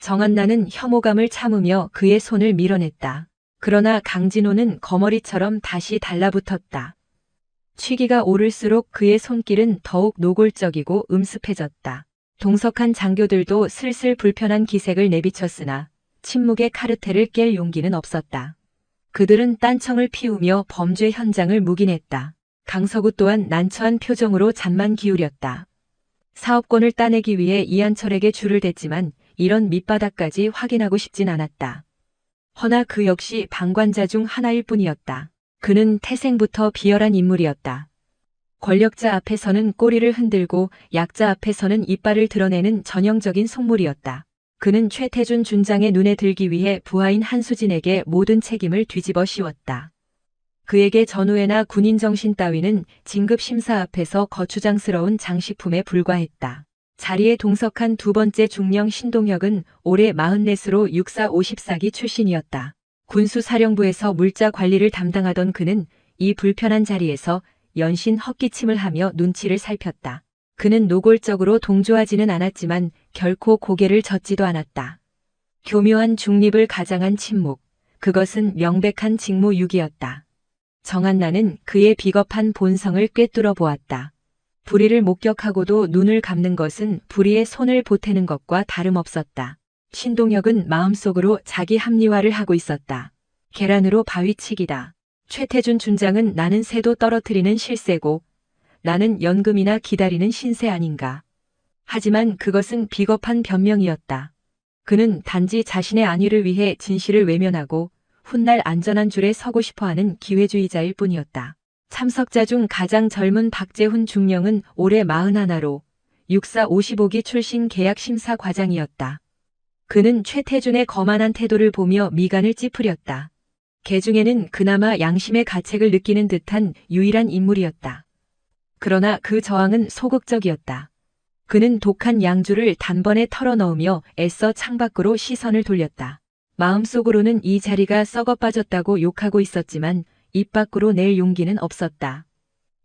정한나는 혐오감을 참으며 그의 손을 밀어냈다. 그러나 강진호는 거머리처럼 다시 달라붙었다. 취기가 오를수록 그의 손길은 더욱 노골적이고 음습해졌다. 동석한 장교들도 슬슬 불편한 기색을 내비쳤으나 침묵의 카르텔을 깰 용기는 없었다. 그들은 딴청을 피우며 범죄 현장을 묵인했다. 강서구 또한 난처한 표정으로 잠만 기울였다. 사업권을 따내기 위해 이한철에게 줄을 댔지만 이런 밑바닥까지 확인하고 싶진 않았다. 허나 그 역시 방관자 중 하나일 뿐이었다. 그는 태생부터 비열한 인물이었다. 권력자 앞에서는 꼬리를 흔들고 약자 앞에서는 이빨을 드러내는 전형적인 속물이었다. 그는 최태준 준장의 눈에 들기 위해 부하인 한수진에게 모든 책임을 뒤집어 씌웠다. 그에게 전우회나 군인 정신 따위는 진급 심사 앞에서 거추장스러운 장식품에 불과했다. 자리에 동석한 두 번째 중령 신동혁은 올해 44으로 육사 54기 출신이었다. 군수사령부에서 물자 관리를 담당하던 그는 이 불편한 자리에서 연신 헛기침을 하며 눈치를 살폈다. 그는 노골적으로 동조하지는 않았지만 결코 고개를 젓지도 않았다. 교묘한 중립을 가장한 침묵, 그것은 명백한 직무유기였다. 정한나는 그의 비겁한 본성을 꿰뚫어 보았다. 불의를 목격하고도 눈을 감는 것은 불의의 손을 보태는 것과 다름없었다. 신동혁은 마음속으로 자기 합리화를 하고 있었다. 계란으로 바위치기다. 최태준 준장은 나는 새도 떨어뜨리는 실세고 나는 연금이나 기다리는 신세 아닌가. 하지만 그것은 비겁한 변명이었다. 그는 단지 자신의 안위를 위해 진실을 외면하고 훗날 안전한 줄에 서고 싶어하는 기회주의자일 뿐이었다. 참석자 중 가장 젊은 박재훈 중령은 올해 41로 육사 55기 출신 계약심사 과장이었다. 그는 최태준의 거만한 태도를 보며 미간을 찌푸렸다. 개중에는 그나마 양심의 가책을 느끼는 듯한 유일한 인물이었다. 그러나 그 저항은 소극적이었다. 그는 독한 양주를 단번에 털어넣으며 애써 창밖으로 시선을 돌렸다. 마음속으로는 이 자리가 썩어 빠졌다고 욕하고 있었지만 입 밖으로 낼 용기는 없었다.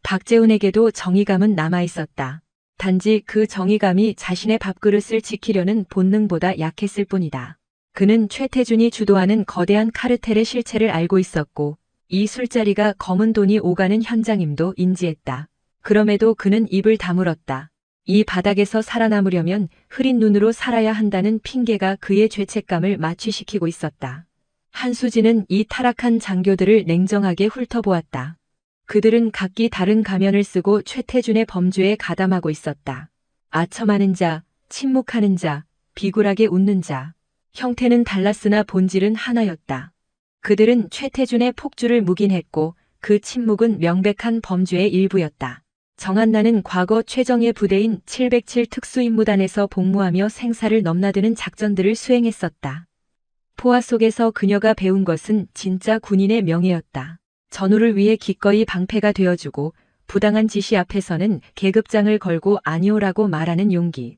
박재훈에게도 정의감은 남아있었다. 단지 그 정의감이 자신의 밥그릇을 지키려는 본능보다 약했을 뿐이다. 그는 최태준이 주도하는 거대한 카르텔의 실체를 알고 있었고 이 술자리가 검은 돈이 오가는 현장임도 인지했다. 그럼에도 그는 입을 다물었다. 이 바닥에서 살아남으려면 흐린 눈으로 살아야 한다는 핑계가 그의 죄책감을 마취시키고 있었다. 한수진은 이 타락한 장교들을 냉정하게 훑어보았다. 그들은 각기 다른 가면을 쓰고 최태준의 범죄에 가담하고 있었다. 아첨하는 자, 침묵하는 자, 비굴하게 웃는 자. 형태는 달랐으나 본질은 하나였다. 그들은 최태준의 폭주를 묵인했고 그 침묵은 명백한 범죄의 일부였다. 정한나는 과거 최정예 부대인 707 특수임무단에서 복무하며 생사를 넘나드는 작전들을 수행했었다. 포화 속에서 그녀가 배운 것은 진짜 군인의 명예였다. 전우를 위해 기꺼이 방패가 되어주고 부당한 지시 앞에서는 계급장을 걸고 아니오라고 말하는 용기.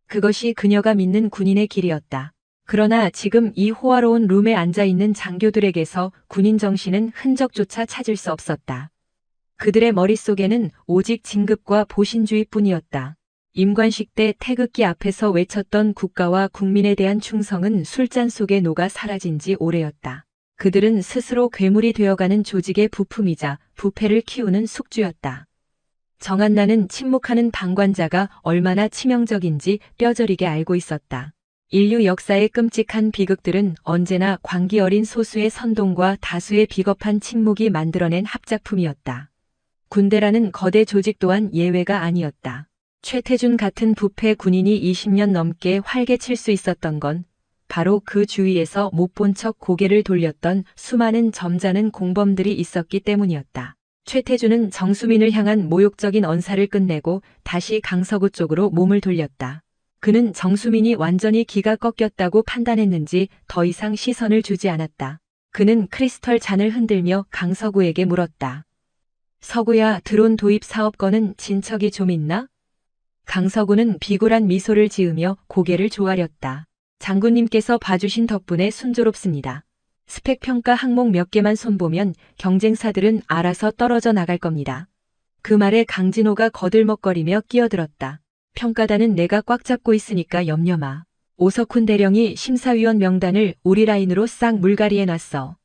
그것이 그녀가 믿는 군인의 길이었다. 그러나 지금 이 호화로운 룸에 앉아있는 장교들에게서 군인 정신은 흔적조차 찾을 수 없었다. 그들의 머릿속에는 오직 진급과 보신주의뿐이었다. 임관식 때 태극기 앞에서 외쳤던 국가와 국민에 대한 충성은 술잔 속에 녹아 사라진 지 오래였다. 그들은 스스로 괴물이 되어가는 조직의 부품이자 부패를 키우는 숙주였다. 정한나는 침묵하는 방관자가 얼마나 치명적인지 뼈저리게 알고 있었다. 인류 역사의 끔찍한 비극들은 언제나 광기 어린 소수의 선동과 다수의 비겁한 침묵이 만들어낸 합작품이었다. 군대라는 거대 조직 또한 예외가 아니었다. 최태준 같은 부패 군인이 20년 넘게 활개칠 수 있었던 건 바로 그 주위에서 못 본 척 고개를 돌렸던 수많은 점잖은 공범들이 있었기 때문이었다. 최태준은 정수민을 향한 모욕적인 언사를 끝내고 다시 강서구 쪽으로 몸을 돌렸다. 그는 정수민이 완전히 기가 꺾였다고 판단했는지 더 이상 시선을 주지 않았다. 그는 크리스털 잔을 흔들며 강서구에게 물었다. 서구야, 드론 도입 사업 건은 진척이 좀 있나? 강서구는 비굴한 미소를 지으며 고개를 조아렸다. 장군님께서 봐주신 덕분에 순조롭습니다. 스펙 평가 항목 몇 개만 손보면 경쟁사들은 알아서 떨어져 나갈 겁니다. 그 말에 강진호가 거들먹거리며 끼어들었다. 평가단은 내가 꽉 잡고 있으니까 염려 마. 오석훈 대령이 심사위원 명단을 우리 라인으로 싹 물갈이해놨어.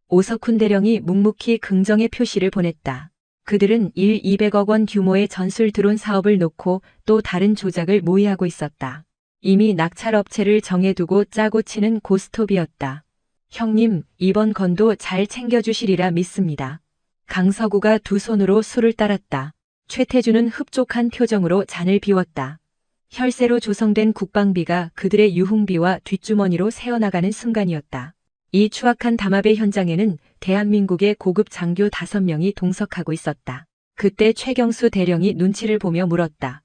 오석훈 대령이 묵묵히 긍정의 표시를 보냈다. 그들은 200억 원 규모의 전술 드론 사업을 놓고 또 다른 조작을 모의하고 있었다. 이미 낙찰업체를 정해두고 짜고 치는 고스톱이었다. 형님, 이번 건도 잘 챙겨주시리라 믿습니다. 강서구가 두 손으로 술을 따랐다. 최태준은 흡족한 표정으로 잔을 비웠다. 혈세로 조성된 국방비가 그들의 유흥비와 뒷주머니로 새어나가는 순간이었다. 이 추악한 담합의 현장에는 대한민국의 고급 장교 5명이 동석하고 있었다. 그때 최경수 대령이 눈치를 보며 물었다.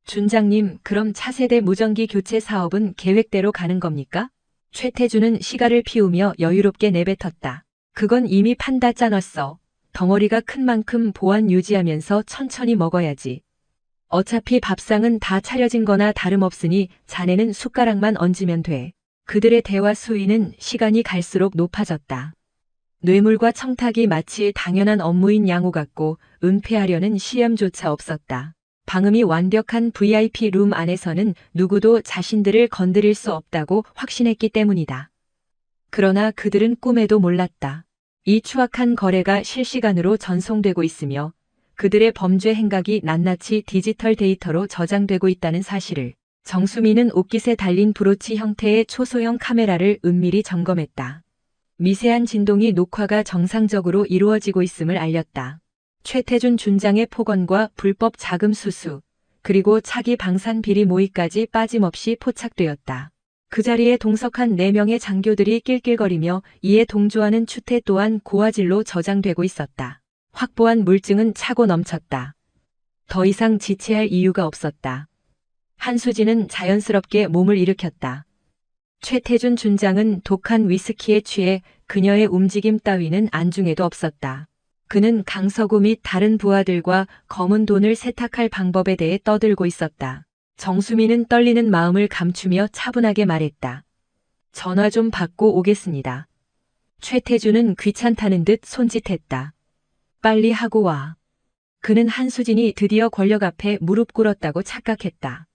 준장님, 그럼 차세대 무전기 교체 사업은 계획대로 가는 겁니까? 최태준은 시가를 피우며 여유롭게 내뱉었다. 그건 이미 판 다 짜놨어. 덩어리가 큰 만큼 보안 유지하면서 천천히 먹어야지. 어차피 밥상은 다 차려진 거나 다름없으니 자네는 숟가락만 얹으면 돼. 그들의 대화 수위는 시간이 갈수록 높아졌다. 뇌물과 청탁이 마치 당연한 업무인 양호 같고 은폐하려는 시험조차 없었다. 방음이 완벽한 VIP 룸 안에서는 누구도 자신들을 건드릴 수 없다고 확신했기 때문이다. 그러나 그들은 꿈에도 몰랐다. 이 추악한 거래가 실시간으로 전송되고 있으며 그들의 범죄 행각이 낱낱이 디지털 데이터로 저장되고 있다는 사실을. 정수민은 옷깃에 달린 브로치 형태의 초소형 카메라를 은밀히 점검했다. 미세한 진동이 녹화가 정상적으로 이루어지고 있음을 알렸다. 최태준 준장의 폭언과 불법 자금 수수, 그리고 차기 방산 비리 모의까지 빠짐없이 포착되었다. 그 자리에 동석한 4명의 장교들이 낄낄거리며 이에 동조하는 추태 또한 고화질로 저장되고 있었다. 확보한 물증은 차고 넘쳤다. 더 이상 지체할 이유가 없었다. 한수진은 자연스럽게 몸을 일으켰다. 최태준 준장은 독한 위스키에 취해 그녀의 움직임 따위는 안중에도 없었다. 그는 강서구 및 다른 부하들과 검은 돈을 세탁할 방법에 대해 떠들고 있었다. 정수민은 떨리는 마음을 감추며 차분하게 말했다. 전화 좀 받고 오겠습니다. 최태준은 귀찮다는 듯 손짓했다. 빨리 하고 와. 그는 한수진이 드디어 권력 앞에 무릎 꿇었다고 착각했다.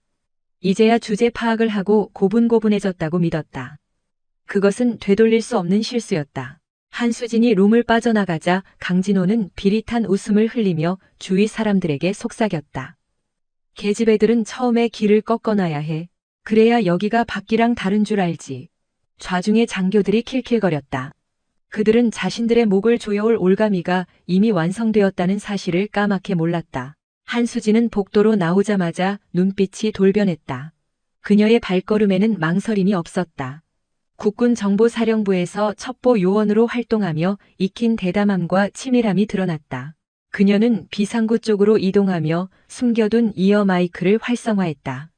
이제야 주제 파악을 하고 고분고분해졌다고 믿었다. 그것은 되돌릴 수 없는 실수였다. 한수진이 룸을 빠져나가자 강진호는 비릿한 웃음을 흘리며 주위 사람들에게 속삭였다. 계집애들은 처음에 길을 꺾어놔야 해. 그래야 여기가 밖이랑 다른 줄 알지. 좌중의 장교들이 킬킬거렸다. 그들은 자신들의 목을 조여올 올가미가 이미 완성되었다는 사실을 까맣게 몰랐다. 한수진은 복도로 나오자마자 눈빛이 돌변했다. 그녀의 발걸음에는 망설임이 없었다. 국군정보사령부에서 첩보 요원으로 활동하며 익힌 대담함과 치밀함이 드러났다. 그녀는 비상구 쪽으로 이동하며 숨겨둔 이어 마이크를 활성화했다.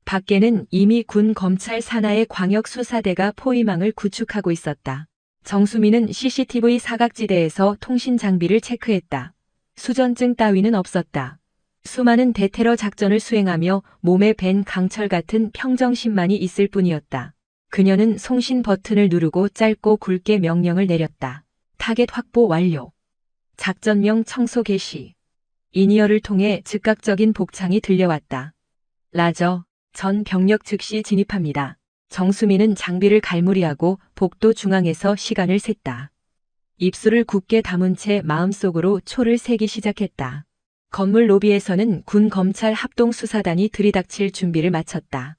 밖에는 이미 군 검찰 산하의 광역수사대가 포위망을 구축하고 있었다. 정수민은 CCTV 사각지대에서 통신 장비를 체크했다. 수전증 따위는 없었다. 수많은 대테러 작전을 수행하며 몸에 밴 강철 같은 평정심만이 있을 뿐이었다. 그녀는 송신 버튼을 누르고 짧고 굵게 명령을 내렸다. 타겟 확보 완료. 작전명 청소 개시. 이니어를 통해 즉각적인 복창이 들려왔다. 라저, 전 병력 즉시 진입합니다. 정수민은 장비를 갈무리하고 복도 중앙에서 시간을 셌다. 입술을 굳게 다문 채 마음속으로 초를 세기 시작했다. 건물 로비에서는 군 검찰 합동수사단이 들이닥칠 준비를 마쳤다.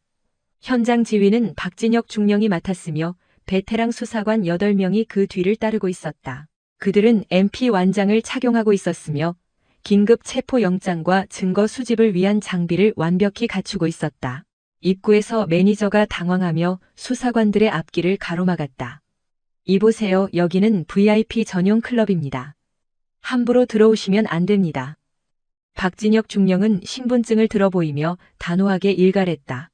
현장 지휘는 박진혁 중령이 맡았으며 베테랑 수사관 8명이 그 뒤를 따르고 있었다. 그들은 MP 완장을 착용하고 있었으며 긴급 체포영장과 증거 수집을 위한 장비를 완벽히 갖추고 있었다. 입구에서 매니저가 당황하며 수사관들의 앞길을 가로막았다. 이보세요, 여기는 VIP 전용 클럽입니다. 함부로 들어오시면 안 됩니다. 박진혁 중령은 신분증을 들어보이며 단호하게 일갈했다.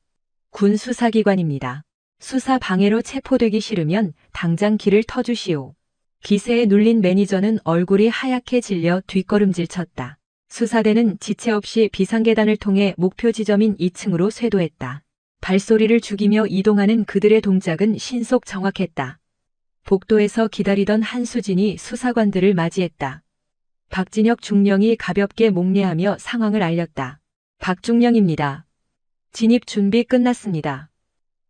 군 수사기관입니다. 수사 방해로 체포되기 싫으면 당장 길을 터주시오. 기세에 눌린 매니저는 얼굴이 하얗게 질려 뒷걸음질 쳤다. 수사대는 지체 없이 비상계단을 통해 목표 지점인 2층으로 쇄도했다. 발소리를 죽이며 이동하는 그들의 동작은 신속 정확했다. 복도에서 기다리던 한수진이 수사관들을 맞이했다. 박진혁 중령이 가볍게 목례하며 상황을 알렸다. 박중령입니다. 진입 준비 끝났습니다.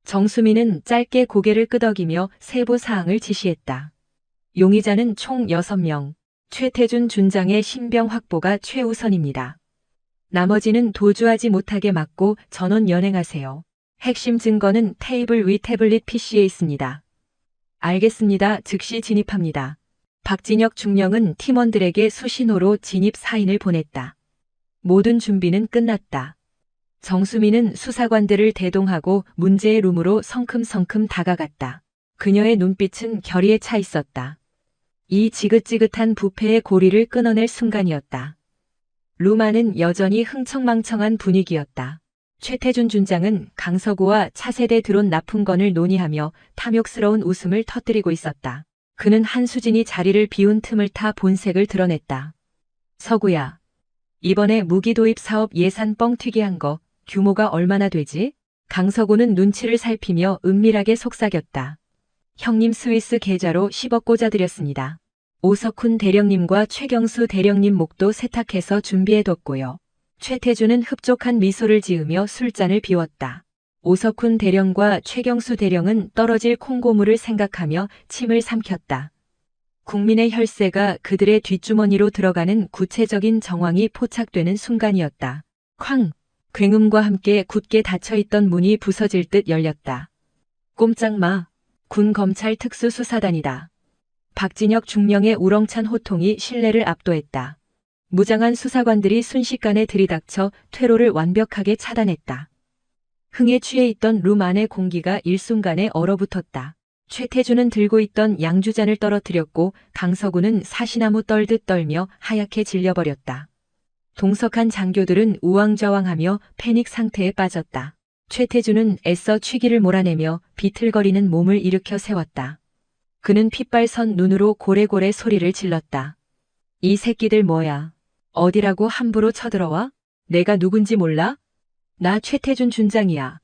정수민은 짧게 고개를 끄덕이며 세부 사항을 지시했다. 용의자는 총 6명, 최태준 준장의 신병 확보가 최우선입니다. 나머지는 도주하지 못하게 막고 전원 연행하세요. 핵심 증거는 테이블 위 태블릿 PC에 있습니다. 알겠습니다. 즉시 진입합니다. 박진혁 중령은 팀원들에게 수신호로 진입 사인을 보냈다. 모든 준비는 끝났다. 정수민은 수사관들을 대동하고 문제의 룸으로 성큼성큼 다가갔다. 그녀의 눈빛은 결의에 차 있었다. 이 지긋지긋한 부패의 고리를 끊어낼 순간이었다. 룸 안은 여전히 흥청망청한 분위기였다. 최태준 준장은 강서구와 차세대 드론 납품건을 논의하며 탐욕스러운 웃음을 터뜨리고 있었다. 그는 한수진이 자리를 비운 틈을 타 본색을 드러냈다. 서구야. 이번에 무기 도입 사업 예산 뻥튀기 한 거 규모가 얼마나 되지? 강서구는 눈치를 살피며 은밀하게 속삭였다. 형님 스위스 계좌로 10억 꽂아드렸습니다. 오석훈 대령님과 최경수 대령님 목도 세탁해서 준비해뒀고요. 최태준은 흡족한 미소를 지으며 술잔을 비웠다. 오석훈 대령과 최경수 대령은 떨어질 콩고물을 생각하며 침을 삼켰다. 국민의 혈세가 그들의 뒷주머니로 들어가는 구체적인 정황이 포착되는 순간이었다. 쾅! 굉음과 함께 굳게 닫혀있던 문이 부서질 듯 열렸다. 꼼짝 마. 군 검찰 특수수사단이다. 박진혁 중령의 우렁찬 호통이 신뢰를 압도했다. 무장한 수사관들이 순식간에 들이닥쳐 퇴로를 완벽하게 차단했다. 흥에 취해 있던 룸 안의 공기가 일순간에 얼어붙었다. 최태준은 들고 있던 양주잔을 떨어뜨렸고 강서구는 사시나무 떨듯 떨며 하얗게 질려버렸다. 동석한 장교들은 우왕좌왕하며 패닉 상태에 빠졌다. 최태준은 애써 취기를 몰아내며 비틀거리는 몸을 일으켜 세웠다. 그는 핏발선 눈으로 고래고래 소리를 질렀다. 이 새끼들 뭐야? 어디라고 함부로 쳐들어와? 내가 누군지 몰라? 나 최태준 준장이야.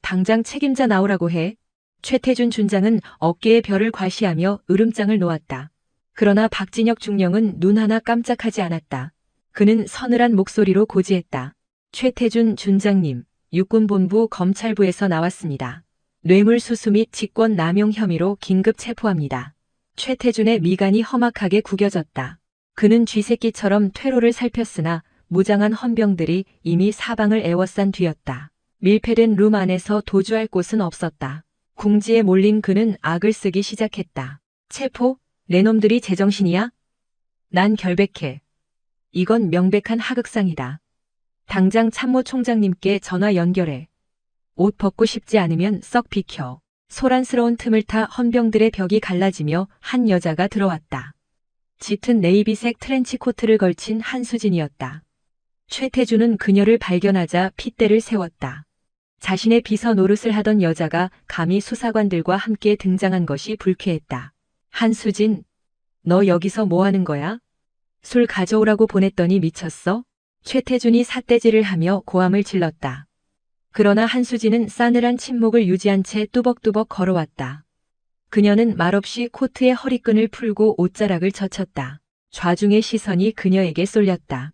당장 책임자 나오라고 해. 최태준 준장은 어깨에 별을 과시하며 으름장을 놓았다. 그러나 박진혁 중령은 눈 하나 깜짝하지 않았다. 그는 서늘한 목소리로 고지했다. 최태준 준장님, 육군본부 검찰부에서 나왔습니다. 뇌물수수 및 직권남용 혐의로 긴급 체포합니다. 최태준의 미간이 험악하게 구겨졌다. 그는 쥐새끼처럼 퇴로를 살폈으나 무장한 헌병들이 이미 사방을 에워싼 뒤였다. 밀폐된 룸 안에서 도주할 곳은 없었다. 궁지에 몰린 그는 악을 쓰기 시작했다. 체포? 내 놈들이 제정신이야? 난 결백해. 이건 명백한 하극상이다. 당장 참모총장님께 전화 연결해. 옷 벗고 싶지 않으면 썩 비켜. 소란스러운 틈을 타 헌병들의 벽이 갈라지며 한 여자가 들어왔다. 짙은 네이비색 트렌치 코트를 걸친 한수진이었다. 최태준은 그녀를 발견하자 핏대를 세웠다. 자신의 비서 노릇을 하던 여자가 감히 수사관들과 함께 등장한 것이 불쾌했다. 한수진, 너 여기서 뭐 하는 거야? 술 가져오라고 보냈더니 미쳤어? 최태준이 삿대질을 하며 고함을 질렀다. 그러나 한수진은 싸늘한 침묵을 유지한 채 뚜벅뚜벅 걸어왔다. 그녀는 말없이 코트의 허리끈을 풀고 옷자락을 젖혔다. 좌중의 시선이 그녀에게 쏠렸다.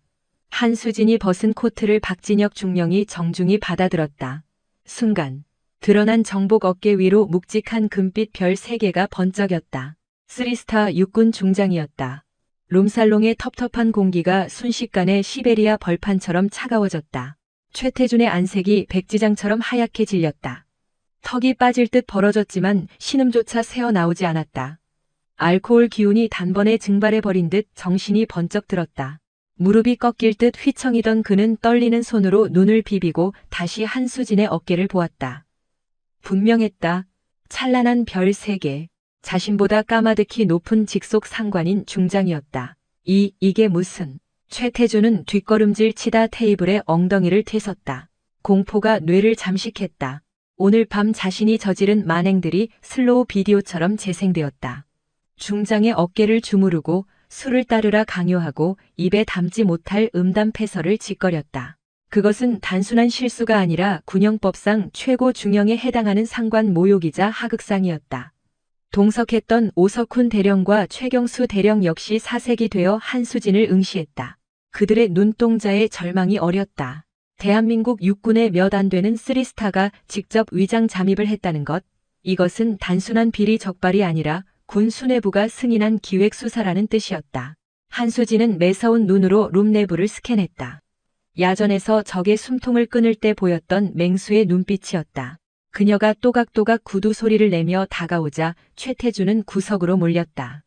한수진이 벗은 코트를 박진혁 중령이 정중히 받아들었다. 순간 드러난 정복 어깨 위로 묵직한 금빛 별 3개가 번쩍였다. 3스타 육군 중장이었다. 룸살롱의 텁텁한 공기가 순식간에 시베리아 벌판처럼 차가워졌다. 최태준의 안색이 백지장처럼 하얗게 질렸다. 턱이 빠질 듯 벌어졌지만 신음조차 새어나오지 않았다. 알코올 기운이 단번에 증발해버린 듯 정신이 번쩍 들었다. 무릎이 꺾일 듯 휘청이던 그는 떨리는 손으로 눈을 비비고 다시 한수진의 어깨를 보았다. 분명했다. 찬란한 별 3개. 자신보다 까마득히 높은 직속 상관인 중장이었다. 이게 무슨... 최태준은 뒷걸음질 치다 테이블에 엉덩이를 퇴섰다. 공포가 뇌를 잠식했다. 오늘 밤 자신이 저지른 만행들이 슬로우 비디오처럼 재생되었다. 중장의 어깨를 주무르고 술을 따르라 강요하고 입에 담지 못할 음담패설을 짓거렸다. 그것은 단순한 실수가 아니라 군형법상 최고 중형에 해당하는 상관 모욕이자 하극상이었다. 동석했던 오석훈 대령과 최경수 대령 역시 사색이 되어 한수진을 응시했다. 그들의 눈동자에 절망이 어렸다. 대한민국 육군의 몇 안 되는 쓰리스타가 직접 위장 잠입을 했다는 것. 이것은 단순한 비리 적발이 아니라 군 수뇌부가 승인한 기획 수사라는 뜻이었다. 한수진은 매서운 눈으로 룸 내부를 스캔했다. 야전에서 적의 숨통을 끊을 때 보였던 맹수의 눈빛이었다. 그녀가 또각또각 구두 소리를 내며 다가오자 최태준은 구석으로 몰렸다.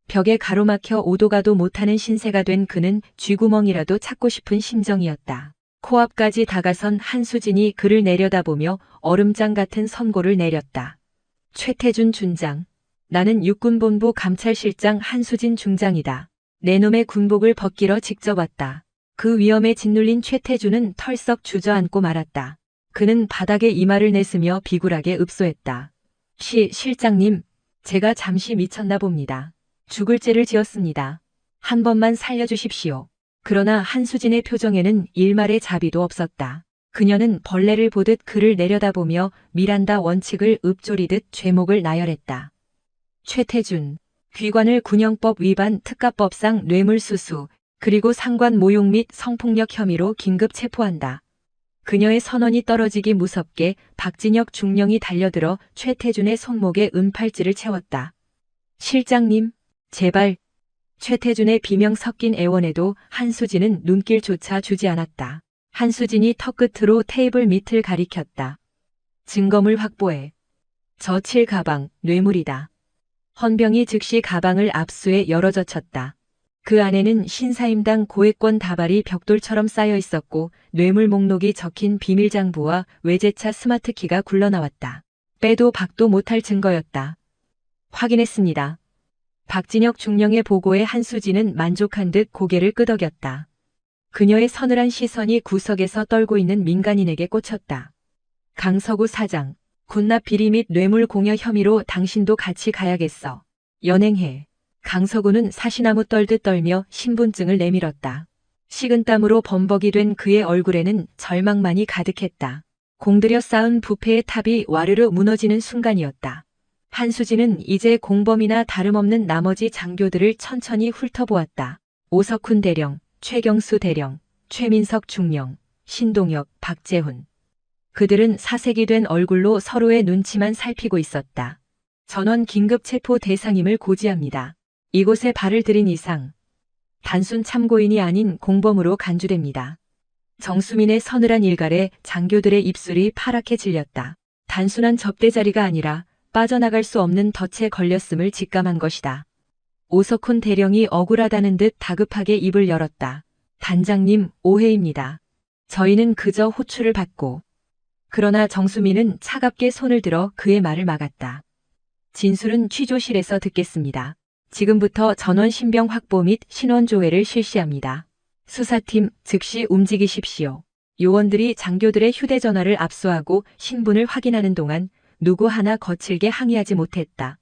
벽에 가로막혀 오도 가도 못하는 신세가 된 그는 쥐구멍이라도 찾고 싶은 심정이었다. 코앞까지 다가선 한수진이 그를 내려다보며 얼음장 같은 선고를 내렸다. 최태준 준장. 나는 육군본부 감찰실장 한수진 중장이다. 내 놈의 군복을 벗기러 직접 왔다. 그 위험에 짓눌린 최태준은 털썩 주저앉고 말았다. 그는 바닥에 이마를 내쓰며 비굴하게 읍소했다. 실장님, 제가 잠시 미쳤나 봅니다. 죽을 죄를 지었습니다. 한 번만 살려주십시오. 그러나 한수진의 표정에는 일말의 자비도 없었다. 그녀는 벌레를 보듯 그를 내려다보며 미란다 원칙을 읊조리듯 죄목을 나열했다. 최태준, 귀관을 군형법 위반 특가법상 뇌물수수, 그리고 상관 모욕 및 성폭력 혐의로 긴급 체포한다. 그녀의 선언이 떨어지기 무섭게 박진혁 중령이 달려들어 최태준의 손목에 은팔찌를 채웠다. 실장님, 제발. 최태준의 비명 섞인 애원에도 한수진은 눈길조차 주지 않았다. 한수진이 턱끝으로 테이블 밑을 가리켰다. 증거물 확보해. 저칠 가방, 뇌물이다. 헌병이 즉시 가방을 압수해 열어젖혔다. 그 안에는 신사임당 고액권 다발이 벽돌처럼 쌓여 있었고 뇌물 목록이 적힌 비밀장부와 외제차 스마트키가 굴러나왔다. 빼도 박도 못할 증거였다. 확인했습니다. 박진혁 중령의 보고에 한수진은 만족한 듯 고개를 끄덕였다. 그녀의 서늘한 시선이 구석에서 떨고 있는 민간인에게 꽂혔다. 강서구 사장, 군납 비리 및 뇌물 공여 혐의로 당신도 같이 가야겠어. 연행해. 강서구는 사시나무 떨듯 떨며 신분증을 내밀었다. 식은땀으로 범벅이 된 그의 얼굴에는 절망만이 가득했다. 공들여 쌓은 부패의 탑이 와르르 무너지는 순간이었다. 한수진은 이제 공범이나 다름없는 나머지 장교들을 천천히 훑어보았다. 오석훈 대령, 최경수 대령, 최민석 중령, 신동혁, 박재훈. 그들은 사색이 된 얼굴로 서로의 눈치만 살피고 있었다. 전원 긴급 체포 대상임을 고지합니다. 이곳에 발을 들인 이상 단순 참고인이 아닌 공범으로 간주됩니다. 정수민의 서늘한 일갈에 장교들의 입술이 파랗게 질렸다. 단순한 접대자리가 아니라 빠져나갈 수 없는 덫에 걸렸음을 직감한 것이다. 오석훈 대령이 억울하다는 듯 다급하게 입을 열었다. 단장님, 오해입니다. 저희는 그저 호출을 받고. 그러나 정수민은 차갑게 손을 들어 그의 말을 막았다. 진술은 취조실에서 듣겠습니다. 지금부터 전원 신병 확보 및 신원 조회를 실시합니다. 수사팀 즉시 움직이십시오. 요원들이 장교들의 휴대전화를 압수하고 신분을 확인하는 동안 누구 하나 거칠게 항의하지 못했다.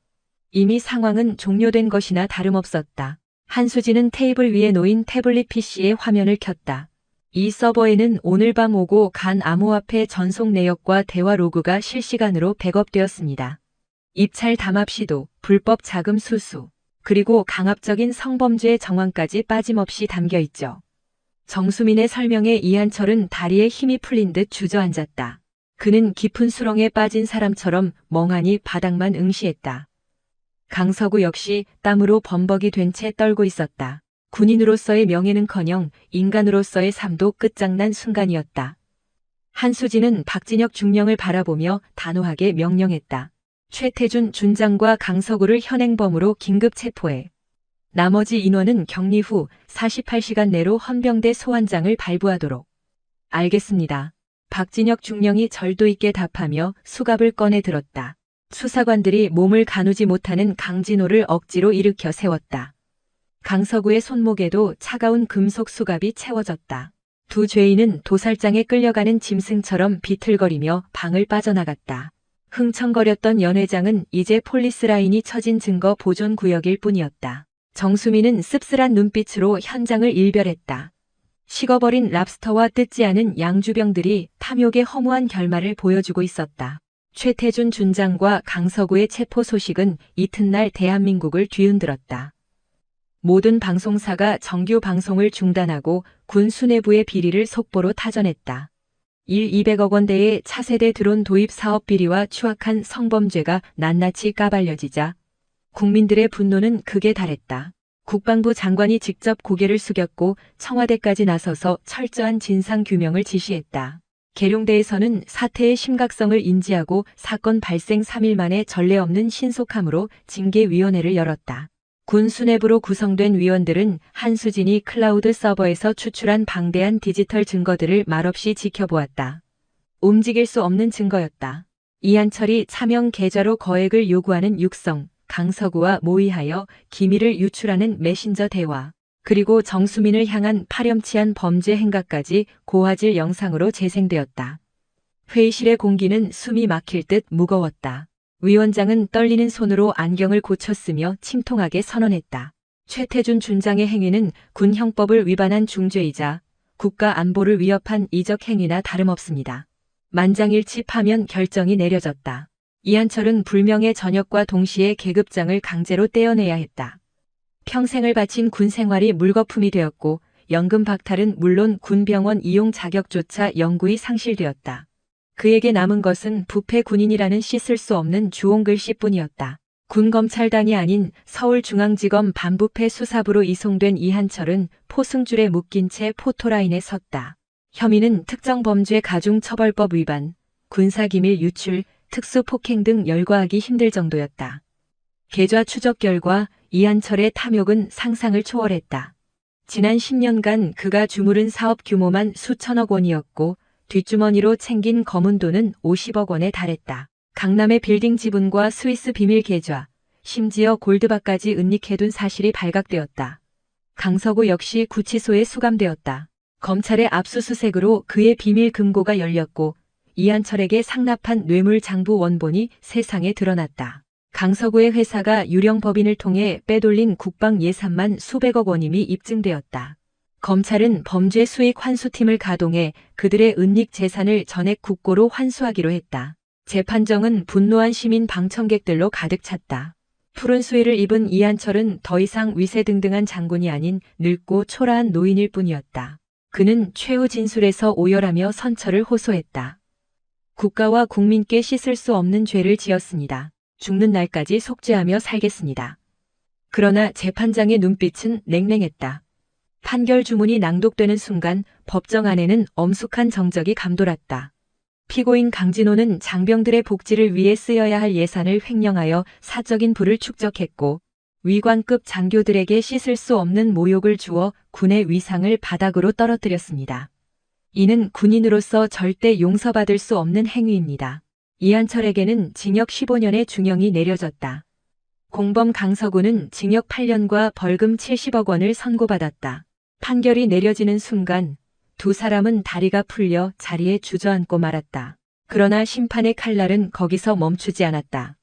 이미 상황은 종료된 것이나 다름없었다. 한수진은 테이블 위에 놓인 태블릿 PC의 화면을 켰다. 이 서버에는 오늘 밤 오고 간 암호화폐 전송 내역과 대화 로그가 실시간으로 백업되었습니다. 입찰 담합 시도, 불법 자금 수수, 그리고 강압적인 성범죄의 정황까지 빠짐없이 담겨 있죠. 정수민의 설명에 이한철은 다리에 힘이 풀린 듯 주저앉았다. 그는 깊은 수렁에 빠진 사람처럼 멍하니 바닥만 응시했다. 강서구 역시 땀으로 범벅이 된 채 떨고 있었다. 군인으로서의 명예는커녕 인간으로서의 삶도 끝장난 순간이었다. 한수진은 박진혁 중령을 바라보며 단호하게 명령했다. 최태준 준장과 강서구를 현행범으로 긴급 체포해. 나머지 인원은 격리 후 48시간 내로 헌병대 소환장을 발부하도록. 알겠습니다. 박진혁 중령이 절도 있게 답하며 수갑을 꺼내 들었다. 수사관들이 몸을 가누지 못하는 강진호를 억지로 일으켜 세웠다. 강서구의 손목에도 차가운 금속 수갑이 채워졌다. 두 죄인은 도살장에 끌려가는 짐승처럼 비틀거리며 방을 빠져나갔다. 흥청거렸던 연회장은 이제 폴리스라인이 쳐진 증거 보존 구역일 뿐이었다. 정수민은 씁쓸한 눈빛으로 현장을 일별했다. 식어버린 랍스터와 뜯지 않은 양주병들이 탐욕의 허무한 결말을 보여주고 있었다. 최태준 준장과 강서구의 체포 소식은 이튿날 대한민국을 뒤흔들었다. 모든 방송사가 정규 방송을 중단하고 군 수뇌부의 비리를 속보로 타전했다. 200억 원대의 차세대 드론 도입 사업 비리와 추악한 성범죄가 낱낱이 까발려지자 국민들의 분노는 극에 달했다. 국방부 장관이 직접 고개를 숙였고 청와대까지 나서서 철저한 진상규명을 지시했다. 계룡대에서는 사태의 심각성을 인지하고 사건 발생 3일 만에 전례 없는 신속함으로 징계위원회를 열었다. 군 수뇌부로 구성된 위원들은 한수진이 클라우드 서버에서 추출한 방대한 디지털 증거들을 말없이 지켜보았다. 움직일 수 없는 증거였다. 이한철이 차명 계좌로 거액을 요구하는 육성, 강서구와 모의하여 기밀을 유출하는 메신저 대화, 그리고 정수민을 향한 파렴치한 범죄 행각까지 고화질 영상으로 재생되었다. 회의실의 공기는 숨이 막힐 듯 무거웠다. 위원장은 떨리는 손으로 안경을 고쳤으며 침통하게 선언했다. 최태준 준장의 행위는 군 형법을 위반한 중죄이자 국가 안보를 위협한 이적 행위나 다름없습니다. 만장일치 파면 결정이 내려졌다. 이한철은 불명예 전역과 동시에 계급장을 강제로 떼어내야 했다. 평생을 바친 군 생활이 물거품이 되었고 연금 박탈은 물론 군병원 이용 자격조차 영구히 상실되었다. 그에게 남은 것은 부패 군인이라는 씻을 수 없는 주홍글씨뿐이었다. 군검찰단이 아닌 서울중앙지검 반부패 수사부로 이송된 이한철은 포승줄에 묶인 채 포토라인에 섰다. 혐의는 특정범죄 가중처벌법 위반, 군사기밀 유출, 특수폭행 등 열거하기 힘들 정도였다. 계좌 추적 결과 이한철의 탐욕은 상상을 초월했다. 지난 10년간 그가 주무른 사업 규모만 수천억 원이었고 뒷주머니로 챙긴 검은 돈은 50억 원에 달했다. 강남의 빌딩 지분과 스위스 비밀 계좌, 심지어 골드바까지 은닉해둔 사실이 발각되었다. 강서구 역시 구치소에 수감되었다. 검찰의 압수수색으로 그의 비밀 금고가 열렸고 이한철에게 상납한 뇌물 장부 원본이 세상에 드러났다. 강서구의 회사가 유령 법인을 통해 빼돌린 국방 예산만 수백억 원임이 입증되었다. 검찰은 범죄 수익 환수팀을 가동해 그들의 은닉 재산을 전액 국고로 환수하기로 했다. 재판정은 분노한 시민 방청객들로 가득 찼다. 푸른 수의를 입은 이한철은 더 이상 위세등등한 장군이 아닌 늙고 초라한 노인일 뿐이었다. 그는 최후 진술에서 오열하며 선처를 호소했다. 국가와 국민께 씻을 수 없는 죄를 지었습니다. 죽는 날까지 속죄하며 살겠습니다. 그러나 재판장의 눈빛은 냉랭했다. 판결 주문이 낭독되는 순간 법정 안에는 엄숙한 정적이 감돌았다. 피고인 강진호는 장병들의 복지를 위해 쓰여야 할 예산을 횡령하여 사적인 부를 축적했고 위관급 장교들에게 씻을 수 없는 모욕을 주어 군의 위상을 바닥으로 떨어뜨렸습니다. 이는 군인으로서 절대 용서받을 수 없는 행위입니다. 이한철에게는 징역 15년의 중형이 내려졌다. 공범 강서구는 징역 8년과 벌금 70억 원을 선고받았다. 판결이 내려지는 순간 두 사람은 다리가 풀려 자리에 주저앉고 말았다. 그러나 심판의 칼날은 거기서 멈추지 않았다.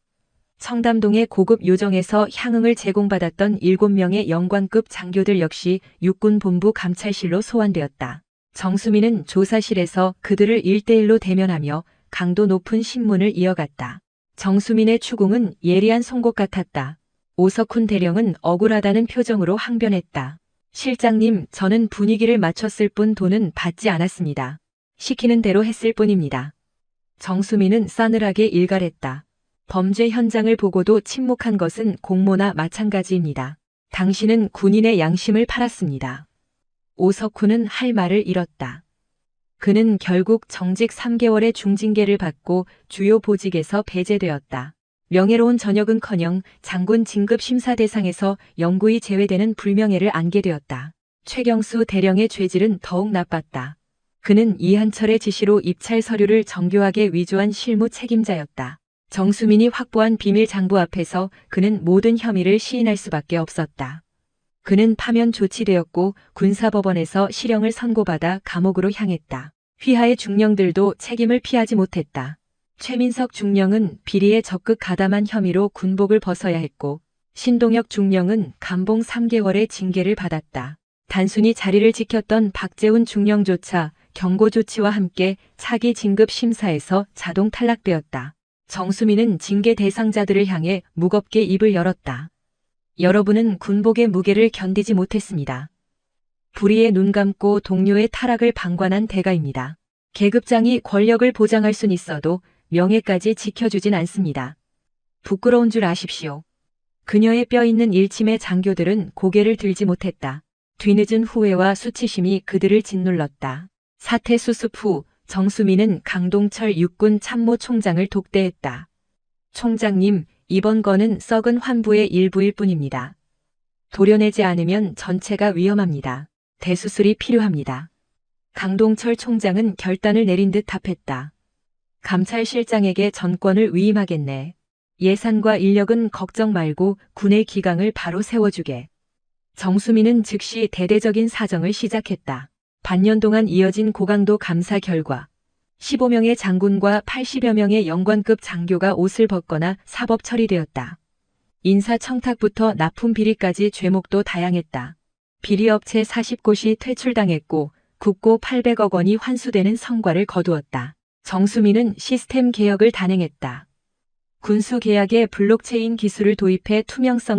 청담동의 고급 요정에서 향응을 제공받았던 7명의 영관급 장교들 역시 육군본부 감찰실로 소환되었다. 정수민은 조사실에서 그들을 1대1로 대면하며 강도 높은 신문을 이어갔다. 정수민의 추궁은 예리한 송곳 같았다. 오석훈 대령은 억울하다는 표정으로 항변했다. 실장님, 저는 분위기를 맞췄을 뿐 돈은 받지 않았습니다. 시키는 대로 했을 뿐입니다. 정수민은 싸늘하게 일갈했다. 범죄 현장을 보고도 침묵한 것은 공모나 마찬가지입니다. 당신은 군인의 양심을 팔았습니다. 오석훈은 할 말을 잃었다. 그는 결국 정직 3개월의 중징계를 받고 주요 보직에서 배제되었다. 명예로운 전역은커녕 장군 진급 심사 대상에서 영구히 제외되는 불명예를 안게 되었다. 최경수 대령의 죄질은 더욱 나빴다. 그는 이한철의 지시로 입찰 서류를 정교하게 위조한 실무 책임자였다. 정수민이 확보한 비밀 장부 앞에서 그는 모든 혐의를 시인할 수밖에 없었다. 그는 파면 조치되었고 군사법원에서 실형을 선고받아 감옥으로 향했다. 휘하의 중령들도 책임을 피하지 못했다. 최민석 중령은 비리에 적극 가담한 혐의로 군복을 벗어야 했고 신동혁 중령은 감봉 3개월의 징계를 받았다. 단순히 자리를 지켰던 박재훈 중령조차 경고 조치와 함께 차기 진급 심사에서 자동 탈락되었다. 정수민은 징계 대상자들을 향해 무겁게 입을 열었다. 여러분은 군복의 무게를 견디지 못했습니다. 불의에 눈 감고 동료의 타락을 방관한 대가입니다. 계급장이 권력을 보장할 순 있어도 명예까지 지켜주진 않습니다. 부끄러운 줄 아십시오. 그녀의 뼈있는 일침의 장교들은 고개를 들지 못했다. 뒤늦은 후회와 수치심이 그들을 짓눌렀다. 사태 수습 후 정수민은 강동철 육군 참모총장을 독대했다. 총장님, 이번 건은 썩은 환부의 일부일 뿐입니다. 도려내지 않으면 전체가 위험합니다. 대수술이 필요합니다. 강동철 총장은 결단을 내린 듯 답했다. 감찰실장에게 전권을 위임하겠네. 예산과 인력은 걱정 말고 군의 기강을 바로 세워주게. 정수민은 즉시 대대적인 사정을 시작했다. 반년 동안 이어진 고강도 감사 결과 15명의 장군과 80여 명의 영관급 장교가 옷을 벗거나 사법 처리되었다. 인사청탁부터 납품 비리까지 죄목도 다양했다. 비리업체 40곳이 퇴출당했고 국고 800억 원이 환수되는 성과를 거두었다. 정수민은 시스템 개혁을 단행했다. 군수 계약에 블록체인 기술을 도입해 투명성을